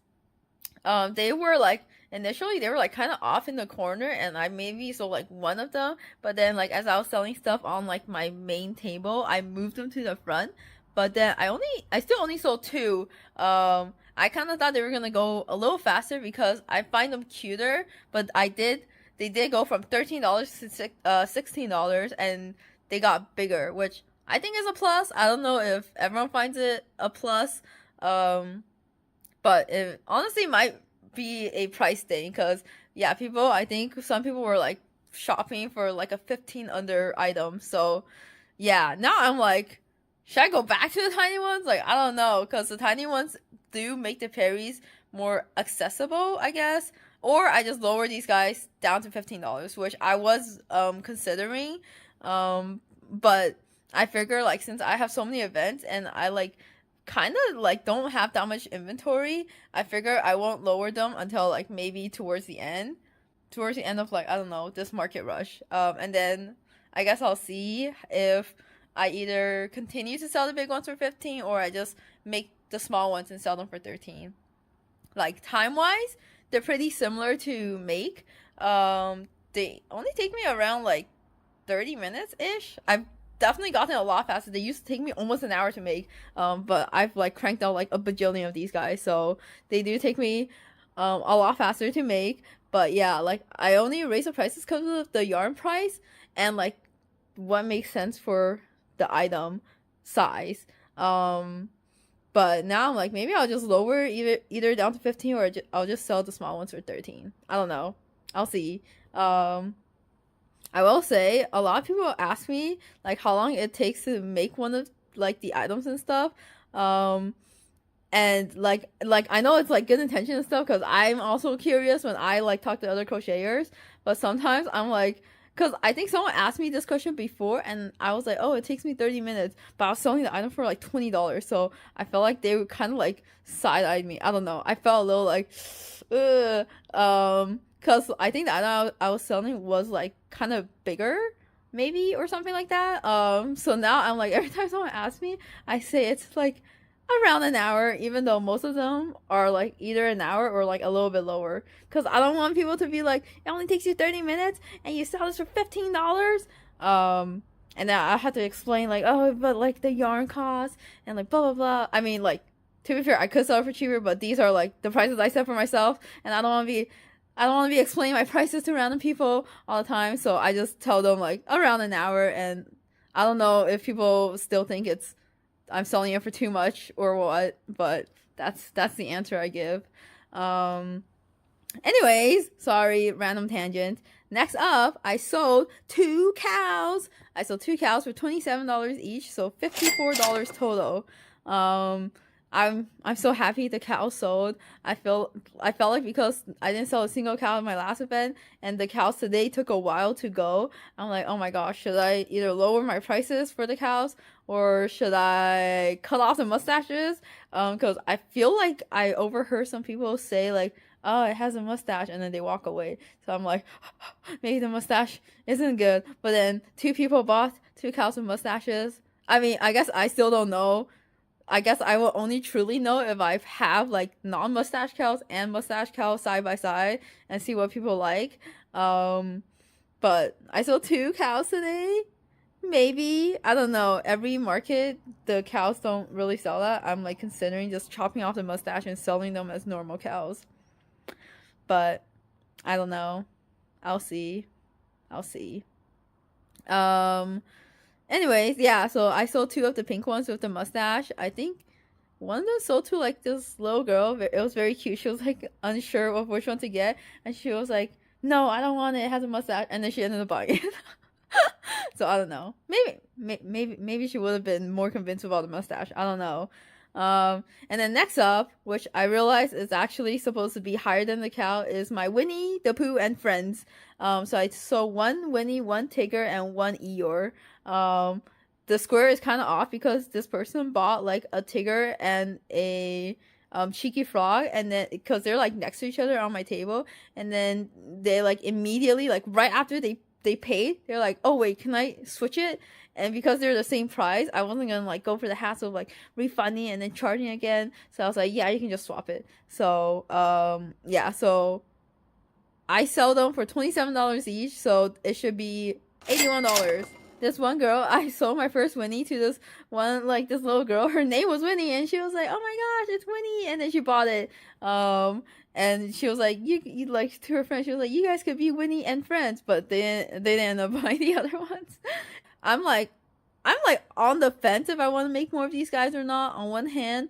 They were like, initially they were like kind of off in the corner, and I maybe sold like 1 of them, but then like as I was selling stuff on like my main table, I moved them to the front. But then I still only sold 2. I kind of thought they were gonna go a little faster because I find them cuter, but they did go from $13 to $16, and they got bigger, which I think is a plus. I don't know if everyone finds it a plus, but it honestly might be a price thing because, yeah, I think some people were like shopping for like a 15 under item. So yeah, now I'm like, should I go back to the tiny ones? Like, I don't know, because the tiny ones do make the Perrys more accessible, I guess. Or I just lower these guys down to $15, which I was considering. But I figure, like, since I have so many events and I like kind of like don't have that much inventory, I figure I won't lower them until like maybe towards the end of, like, I don't know, this market rush. And then I guess I'll see if I either continue to sell the big ones for 15 or I just make the small ones and sell them for 13. Like, time wise, they're pretty similar to make. They only take me around like 30 minutes ish. I've definitely gotten a lot faster. They used to take me almost an hour to make, but I've like cranked out like a bajillion of these guys, so they do take me a lot faster to make. But yeah, like, I only raise the prices because of the yarn price and like what makes sense for the item size. But now I'm like, maybe I'll just lower either down to 15 or I'll just sell the small ones for 13. I don't know. I'll see. I will say, a lot of people ask me like how long it takes to make one of like the items and stuff. And like I know it's like good intention and stuff because I'm also curious when I like talk to other crocheters, but sometimes I'm like Because I think someone asked me this question before, and I was like, oh, it takes me 30 minutes. But I was selling the item for like $20. So I felt like they would kind of like side-eyed me. I don't know. I felt a little like, ugh. Because I think the item I was selling was like kind of bigger, maybe, or something like that. So now I'm like, every time someone asks me, I say it's like around an hour, even though most of them are like either an hour or like a little bit lower. Because I don't want people to be like, it only takes you 30 minutes and you sell this for $15. And then I have to explain like, oh, but like the yarn cost and like blah blah blah. I mean, like, to be fair, I could sell it for cheaper, but these are like the prices I set for myself, and I don't want to be explaining my prices to random people all the time. So I just tell them like around an hour, and I don't know if people still think I'm selling it for too much or what, but that's the answer I give. Anyways, sorry, random tangent. Next up, I sold 2 cows. I sold 2 cows for $27 each, so $54 total. I'm so happy the cows sold. I felt like because I didn't sell a single cow in my last event, and the cows today took a while to go, I'm like, oh my gosh, should I either lower my prices for the cows or should I cut off the mustaches? Because I feel like I overheard some people say like, oh, it has a mustache, and then they walk away. So I'm like, maybe the mustache isn't good. But then 2 people bought 2 cows with mustaches. I mean, I guess I still don't know. I guess I will only truly know if I have like non-mustache cows and mustache cows side by side and see what people like. But I sold 2 cows today. Maybe, I don't know. Every market, the cows don't really sell that. I'm like considering just chopping off the mustache and selling them as normal cows. But I don't know. I'll see. Anyways, yeah, so I sold 2 of the pink ones with the mustache. I think one of them sold to like this little girl. It was very cute. She was like unsure of which one to get, and she was like, no, I don't want it. It has a mustache. And then she ended up buying it. So I don't know. Maybe she would have been more convinced about the mustache. I don't know. And then next up, which I realized is actually supposed to be higher than the cow, is my Winnie the Pooh and Friends. So I sold 1 Winnie, 1 Tigger, and 1 Eeyore. The square is kind of off because this person bought like a Tigger and a cheeky frog, and then because they're like next to each other on my table, and then they like immediately, like right after they paid, they're like, oh wait, can I switch it? And because they're the same price, I wasn't gonna like go for the hassle of like refunding and then charging again. So I was like, yeah, you can just swap it. So yeah, so I sell them for $27 each, so it should be $81. This one girl, I sold my first Winnie to this one, like this little girl. Her name was Winnie, and she was like, "Oh my gosh, it's Winnie!" And then she bought it. And she was like, "You like," to her friend, she was like, "You guys could be Winnie and Friends," but they didn't end up buying the other ones. I'm like on the fence if I want to make more of these guys or not. On one hand,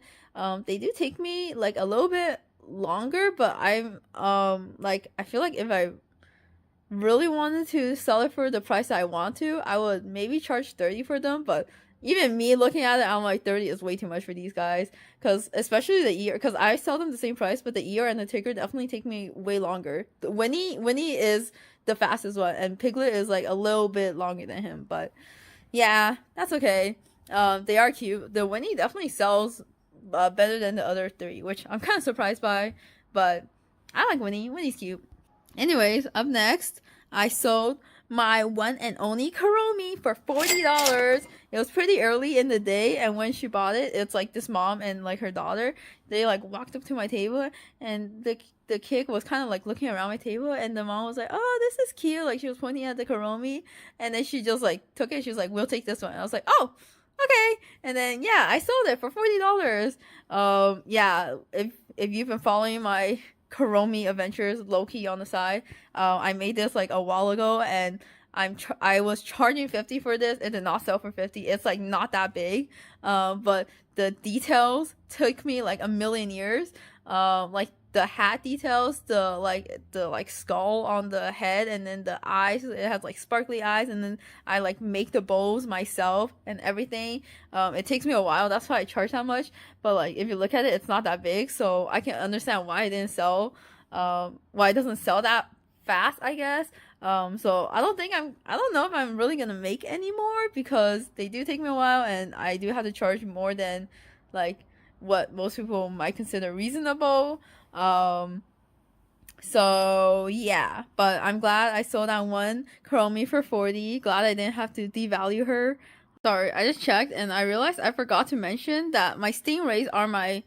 they do take me like a little bit longer, but I'm like, I feel like if I really wanted to sell it for the price I want to, I would maybe charge 30 for them. But even me looking at it, I'm like, 30 is way too much for these guys, because especially the ear, because I sell them the same price, but the ear and the Tigger definitely take me way longer. The Winnie is the fastest one, and Piglet is like a little bit longer than him, but yeah, that's okay. They are cute. The Winnie definitely sells better than the other 3, which I'm kind of surprised by, but I like Winnie. Winnie's cute. Anyways, up next, I sold my one and only Kuromi for $40. It was pretty early in the day, and when she bought it, it's like this mom and like her daughter, they like walked up to my table, and the kid was kind of like looking around my table, and the mom was like, "Oh, this is cute." Like, she was pointing at the Kuromi, and then she just like took it. She was like, "We'll take this one." And I was like, "Oh, okay." And then yeah, I sold it for $40. Yeah, if you've been following my Kuromi adventures low-key on the side, I made this like a while ago, and I was charging 50 for this. It did not sell for 50. It's like not that big, but the details took me like a million years. Like the hat details, the skull on the head, and then the eyes, it has like sparkly eyes, and then I like make the bows myself and everything. It takes me a while, that's why I charge that much, but like if you look at it, it's not that big, so I can understand why it didn't sell, why it doesn't sell that fast, I guess. So I don't know if I'm really gonna make any more because they do take me a while and I do have to charge more than like what most people might consider reasonable. So yeah, but I'm glad I sold that one Kuromi for 40. Glad I didn't have to devalue her. Sorry, I just checked and I realized I forgot to mention that my Stingrays are my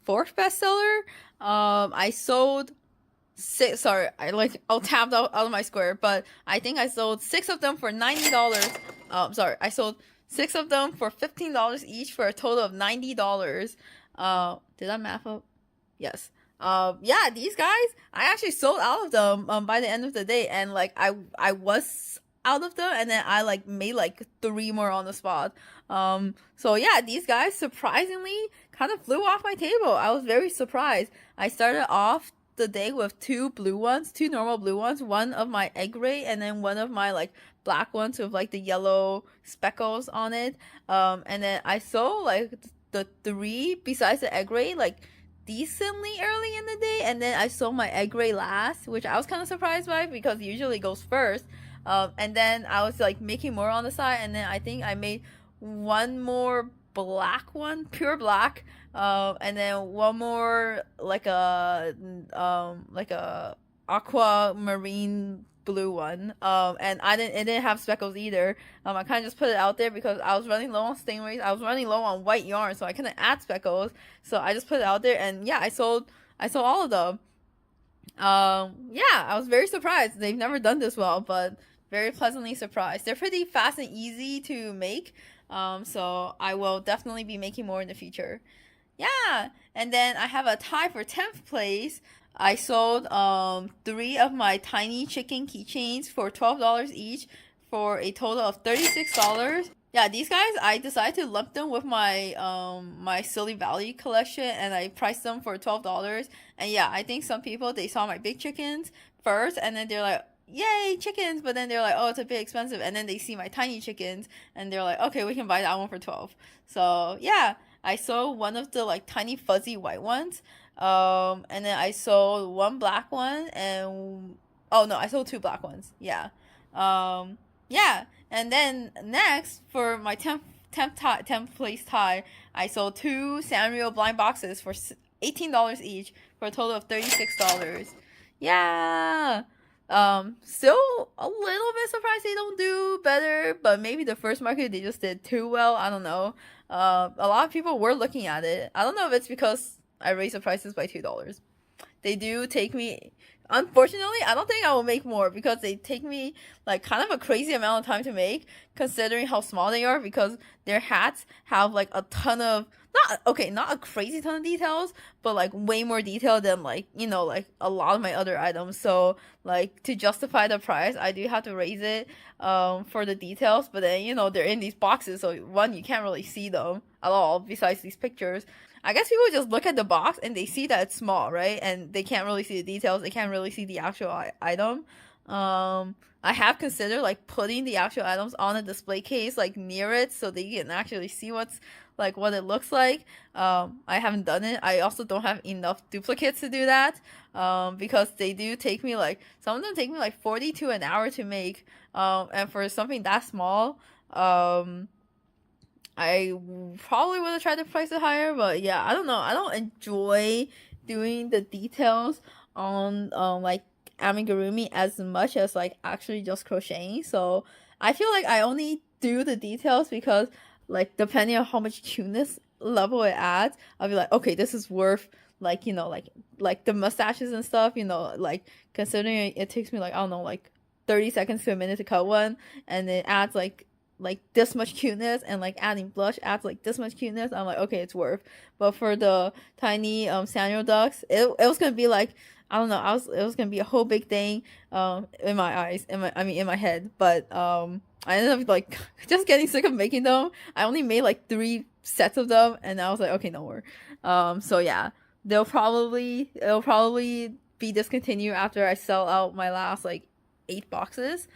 fourth bestseller. I sold six. Sorry, I'll tapped out of my square, but I think I sold 6 of them for $90. Sorry, I sold 6 of them for $15 each for a total of $90. Did I math up? Yes. Yeah, these guys, I actually sold out of them by the end of the day, and like I was out of them, and then I like made like 3 more on the spot. So yeah, these guys surprisingly kind of flew off my table. I was very surprised. I started off the day with 2 blue ones, 2 normal blue ones, one of my egg ray, and then one of my like black ones with like the yellow speckles on it. And then I sold like the 3 besides the egg ray like decently early in the day, and then I sold my egg ray last, which I was kind of surprised by because it usually goes first. And then I was like making more on the side, and then I think I made one more black one, pure black, and then one more like a aquamarine blue one. And it didn't have speckles either. I kind of just put it out there because I was running low on stingrays. I was running low on white yarn, so I couldn't add speckles. So I just put it out there, and yeah, I sold all of them. Yeah, I was very surprised. They've never done this well, but very pleasantly surprised. They're pretty fast and easy to make. So I will definitely be making more in the future. Yeah, and then I have a tie for 10th place. I sold 3 of my tiny chicken keychains for $12 each for a total of $36. Yeah, these guys, I decided to lump them with my my Silly Valley collection, and I priced them for $12. And yeah, I think some people, they saw my big chickens first, and then they're like, yay, chickens, but then they're like, oh, it's a bit expensive, and then they see my tiny chickens, and they're like, okay, we can buy that one for 12. So yeah, I sold one of the like tiny fuzzy white ones, and then I sold 1 black one, and oh no, I sold 2 black ones. Yeah. Yeah, and then next for my 10th place tie, I sold 2 Sanrio blind boxes for $18 each for a total of $36. Yeah. Still a little bit surprised they don't do better, but maybe the first market they just did too well. I don't know. A lot of people were looking at it. I don't know if it's because I raised the prices by $2. They do take me, unfortunately, I don't think I will make more because they take me like kind of a crazy amount of time to make considering how small they are, because their hats have like a ton of, not a crazy ton of details, but like way more detail than like, you know, like a lot of my other items. So like to justify the price, I do have to raise it for the details, but then, you know, they're in these boxes, so one, you can't really see them at all besides these pictures. I guess people just look at the box and they see that it's small, right? And they can't really see the details. They can't really see the actual item. I have considered like putting the actual items on a display case like near it so they can actually see what it looks like. I haven't done it. I also don't have enough duplicates to do that. Because they do take me like, some of them take me like 40 to an hour to make. And for something that small, I probably would have tried to price it higher, but yeah, I don't know. I don't enjoy doing the details on like amigurumi as much as like actually just crocheting. So I feel like I only do the details because like depending on how much cuteness level it adds, I'll be like, okay, this is worth like, you know, like the mustaches and stuff, you know, like considering it takes me like, I don't know, like 30 seconds to a minute to cut one, and it adds like this much cuteness, and like adding blush adds like this much cuteness. I'm like, okay, it's worth. But for the tiny Sanrio ducks, it was gonna be like, I don't know, it was gonna be a whole big thing in my eyes, in my head. But I ended up like just getting sick of making them. I only made like 3 sets of them, and I was like, okay, no more. So yeah, it'll probably be discontinued after I sell out my last like 8 boxes.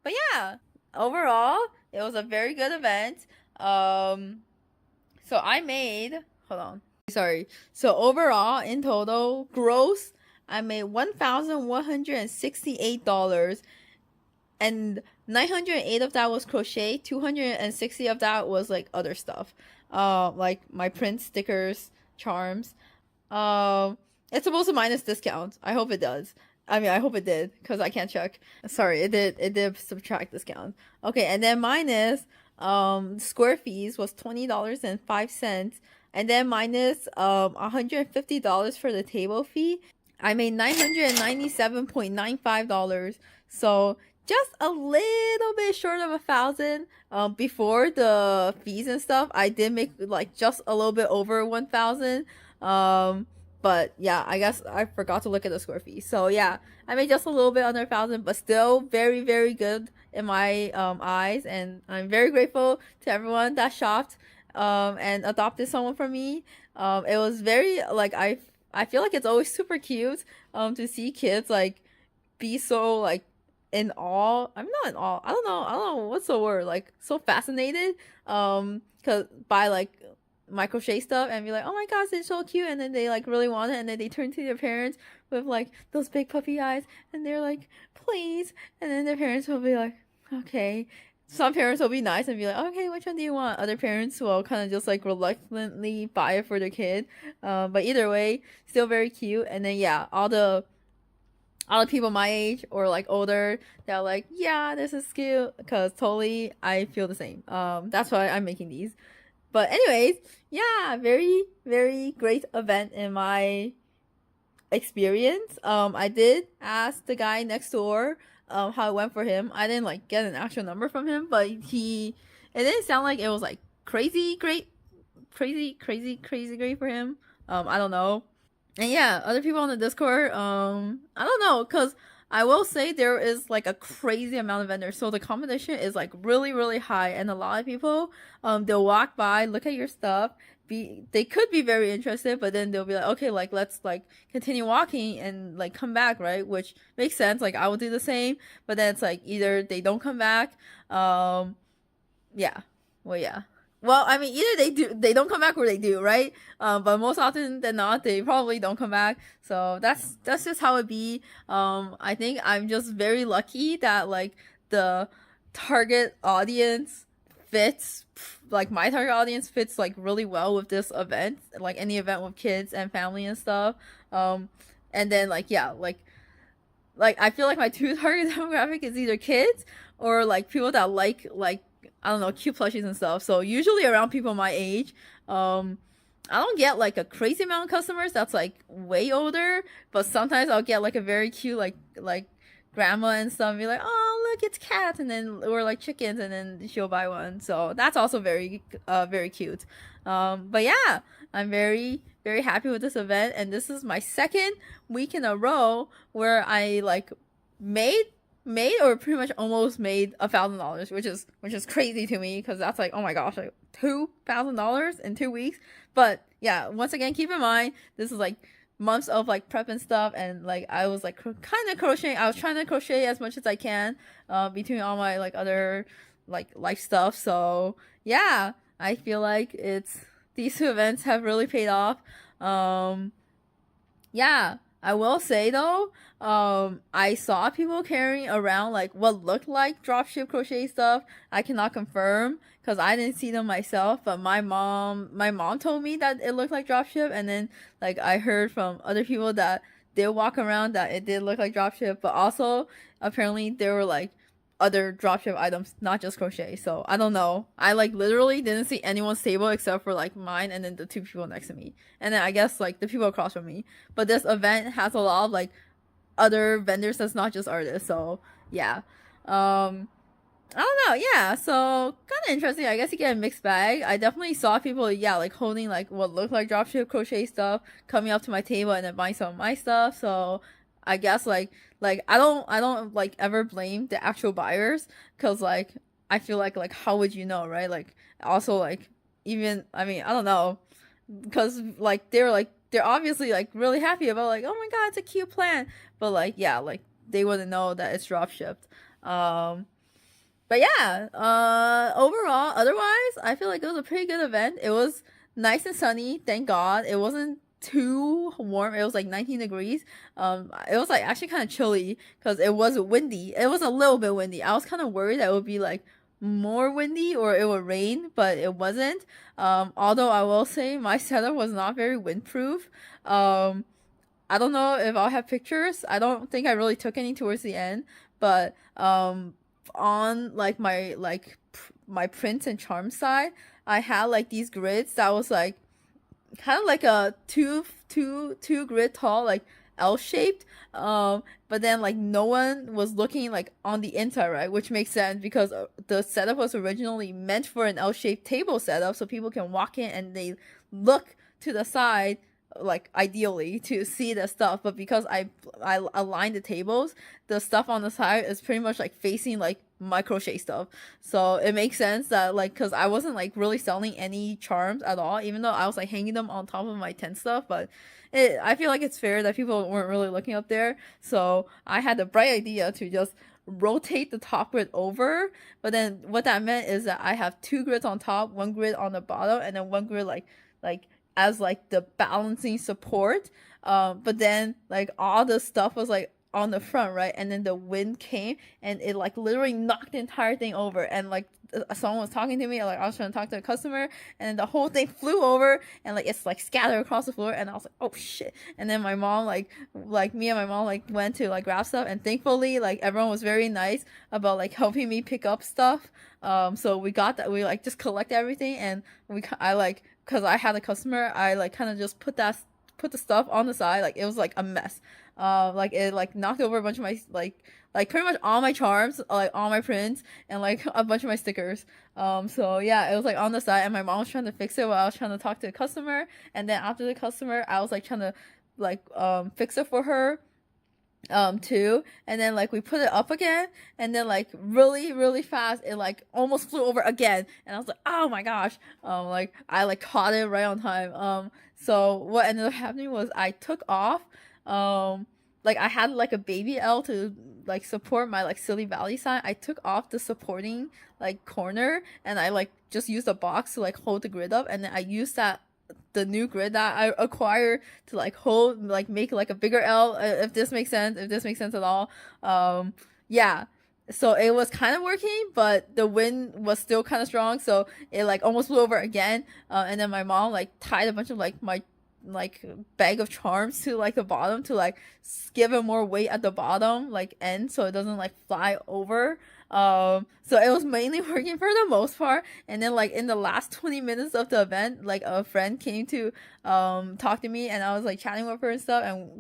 But yeah, overall, it was a very good event. So I made, hold on. Sorry. So overall, in total, gross, I made $1,168, and 908 of that was crochet. 260 of that was like other stuff, like my print stickers, charms. It's supposed to minus discounts. I hope it does. I mean, I hope it did, because I can't check. Sorry, it did. It did subtract discount. Okay, and then minus square fees was $20.05, and then minus $150 for the table fee. I made $997.95. So just a little bit short of 1,000. Before the fees and stuff, I did make like just a little bit over 1,000. But yeah, I guess I forgot to look at the square fee. So yeah, I made just a little bit under 1,000, but still very, very good in my eyes. And I'm very grateful to everyone that shopped and adopted someone from me. It was very like I feel like it's always super cute to see kids like be so like in awe. I'm not in awe. I don't know what's the word, like so fascinated cause by like my crochet stuff, and be like, oh my gosh, it's so cute, and then they like really want it, and then they turn to their parents with like those big puppy eyes, and they're like, please, and then their parents will be like, okay. Some parents will be nice and be like, okay, which one do you want? Other parents will kind of just like reluctantly buy it for their kid. But either way, still very cute. And then yeah, all the people my age or like older, they're like, yeah, this is cute, because totally I feel the same. That's why I'm making these. But anyways, yeah, very, very great event in my experience. I did ask the guy next door how it went for him. I didn't like get an actual number from him, but it didn't sound like it was like crazy great for him. I don't know. And yeah, other people on the Discord, I don't know, because I will say there is like a crazy amount of vendors, so the competition is like really, really high, and a lot of people they'll walk by, look at your stuff, they could be very interested, but then they'll be like, okay, like let's like continue walking and like come back, right? Which makes sense. Like I would do the same, but then it's like either they don't come back, yeah, well, yeah. Well, I mean, either they don't come back, or they do, right? But most often than not, they probably don't come back. So that's just how it be. I think I'm just very lucky that like the target audience fits, like my target audience fits like really well with this event, like any event with kids and family and stuff. And then like yeah, like I feel like my two target demographic is either kids or like people that like I don't know, cute plushies and stuff. So usually around people my age. I don't get like a crazy amount of customers that's like way older, but sometimes I'll get like a very cute like grandma and stuff, and be like, oh look, it's cats, and then or like chickens, and then she'll buy one. So that's also very cute. But yeah, I'm very, very happy with this event, and this is my second week in a row where I like made or pretty much almost made $1,000, which is crazy to me, because that's like, oh my gosh, like $2,000 in 2 weeks. But yeah, once again, keep in mind this is like months of like prep and stuff, and like I was like kind of crocheting. I was trying to crochet as much as I can between all my like other like life stuff. So yeah, I feel like these two events have really paid off. Yeah, I will say though, I saw people carrying around like what looked like dropship crochet stuff. I cannot confirm because I didn't see them myself, but my mom told me that it looked like dropship, and then like I heard from other people that they walk around that it did look like dropship, but also apparently there were like other dropship items, not just crochet. So I don't know. I like literally didn't see anyone's table except for like mine and then the two people next to me, and then I guess like the people across from me. But this event has a lot of like other vendors that's not just artists. So yeah, I don't know. Yeah, so kind of interesting. I guess you get a mixed bag. I definitely saw people, yeah, like holding like what looked like dropship crochet stuff, coming up to my table and then buying some of my stuff. So I guess like I don't like ever blame the actual buyers, because like I feel like how would you know, right? Like also like even I mean I don't know, because like they're obviously like really happy about like, oh my god, it's a cute plant, but like yeah, like they wouldn't know that it's drop shipped. But yeah, overall, otherwise, I feel like it was a pretty good event. It was nice and sunny, thank God. It wasn't too warm. It was like 19 degrees. It was like actually kind of chilly because it was windy. It was a little bit windy. I was kind of worried that it would be like more windy or it would rain, but it wasn't. Although I will say my setup was not very windproof. I don't know if I'll have pictures. I don't think I really took any towards the end, but on like my prints and charms side, I had like these grids that was like kind of like a two grid tall, like L shaped. But then like no one was looking like on the inside, right? Which makes sense because the setup was originally meant for an L shaped table setup, so people can walk in and they look to the side, like ideally to see the stuff. But because I aligned the tables, the stuff on the side is pretty much like facing like my crochet stuff, so it makes sense that like because I wasn't like really selling any charms at all, even though I was like hanging them on top of my tent stuff. But I feel like it's fair that people weren't really looking up there, so I had the bright idea to just rotate the top grid over. But then what that meant is that I have two grids on top, one grid on the bottom, and then one grid like as like the balancing support. But then like all the stuff was like on the front, right? And then the wind came and it like literally knocked the entire thing over. And like someone was talking to me, like I was trying to talk to a customer, and then the whole thing flew over and like it's like scattered across the floor. And I was like, oh shit. And then my mom like me and my mom like went to like grab stuff, and thankfully like everyone was very nice about like helping me pick up stuff. So we got that, we like just collect everything, and I like, because I had a customer, I like kind of just put the stuff on the side. Like it was like a mess. Like it like knocked over a bunch of my like pretty much all my charms, like all my prints, and like a bunch of my stickers. So yeah, it was like on the side, and my mom was trying to fix it while I was trying to talk to the customer. And then after the customer, I was like trying to like fix it for her too. And then like we put it up again, and then like really fast it like almost flew over again, and I was like, oh my gosh. Like I like caught it right on time. So what ended up happening was I took off, like I had like a baby L to like support my like Silly Valley side. I took off the supporting like corner, and I like just used a box to like hold the grid up, and then I used the new grid that I acquired to like hold, like make like a bigger L, if this makes sense at all. Yeah, so it was kind of working, but the wind was still kind of strong, so it like almost blew over again. And then my mom like tied a bunch of like my like bag of charms to like the bottom to like give it more weight at the bottom like end, so it doesn't like fly over. So it was mainly working for the most part. And then like in the last 20 minutes of the event, like a friend came to talk to me, and I was like chatting with her and stuff. And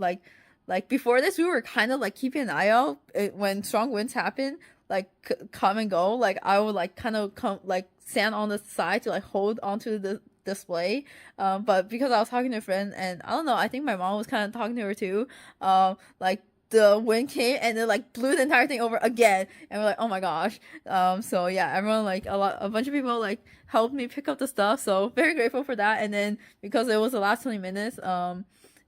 like before this, we were kind of like keeping an eye out when strong winds happen, like come and go. Like I would like kind of come like stand on the side to like hold onto the display. But because I was talking to a friend, and I don't know, I think my mom was kind of talking to her too, like the wind came and it like blew the entire thing over again, and we're like, oh my gosh. So yeah, everyone like a bunch of people like helped me pick up the stuff, so very grateful for that. And then because it was the last 20 minutes,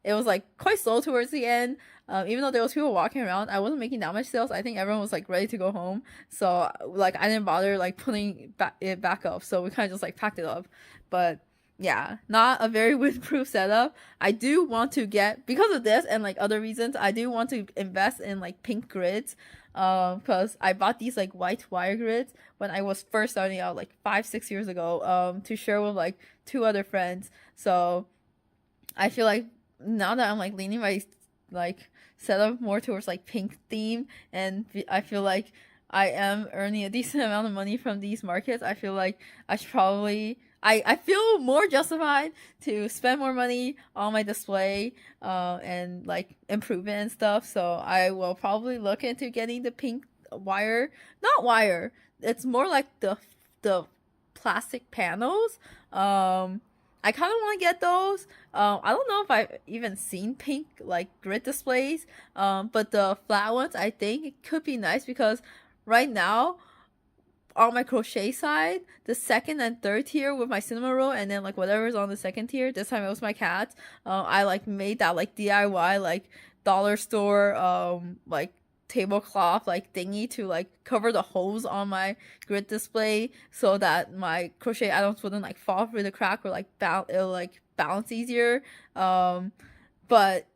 it was like quite slow towards the end. Even though there was people walking around, I wasn't making that much sales. I think everyone was like ready to go home, so like I didn't bother like putting it back up, so we kind of just like packed it up. But yeah, not a very windproof setup. I do want to get, because of this and like other reasons, I do want to invest in like pink grids, because I bought these like white wire grids when I was first starting out like 5-6 years ago, to share with like 2 other friends. So I feel like now that I'm like leaning my like setup more towards like pink theme, and I feel like I am earning a decent amount of money from these markets, I feel like I should probably, I feel more justified to spend more money on my display, and like improve it and stuff. So I will probably look into getting the pink wire, not wire, it's more like the plastic panels. I kind of want to get those. I don't know if I've even seen pink like grid displays, but the flat ones, I think it could be nice, because right now on my crochet side, the second and third tier with my Cinnamoroll, and then like whatever's on the second tier, this time it was my cats. I like made that like DIY like dollar store like tablecloth like thingy to like cover the holes on my grid display so that my crochet items wouldn't like fall through the crack or like it'll like bounce easier. But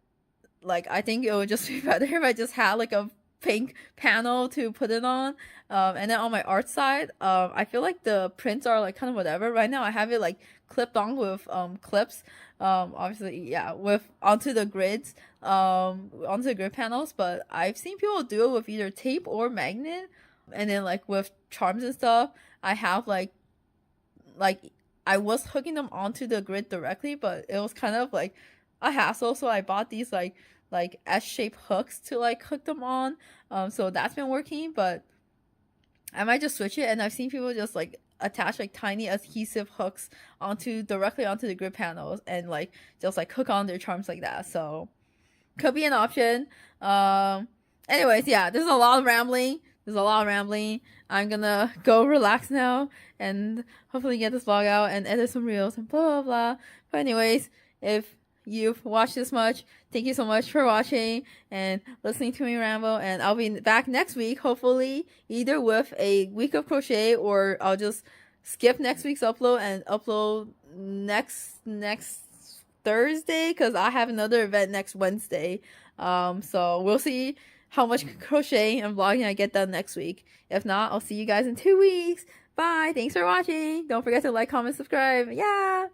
like I think it would just be better if I just had like a pink panel to put it on. And then on my art side, I feel like the prints are like kind of whatever. Right now I have it like clipped on with clips. Obviously, yeah, with onto the grids, onto the grid panels. But I've seen people do it with either tape or magnet, and then like with charms and stuff. I have like I was hooking them onto the grid directly, but it was kind of like a hassle. So I bought these like S-shaped hooks to like hook them on. So that's been working, but I might just switch it. And I've seen people just like attach like tiny adhesive hooks directly onto the grid panels and like just like hook on their charms like that. So could be an option. Anyways, yeah, there's a lot of rambling. I'm gonna go relax now and hopefully get this vlog out and edit some reels and blah blah blah. But anyways, if you've watched this much, thank you so much for watching and listening to me ramble, and I'll be back next week, hopefully either with a week of crochet, or I'll just skip next week's upload and upload next Thursday, because I have another event next Wednesday. So we'll see how much crochet and vlogging I get done next week. If not, I'll see you guys in 2 weeks. Bye. Thanks for watching. Don't forget to like, comment, subscribe. Yeah.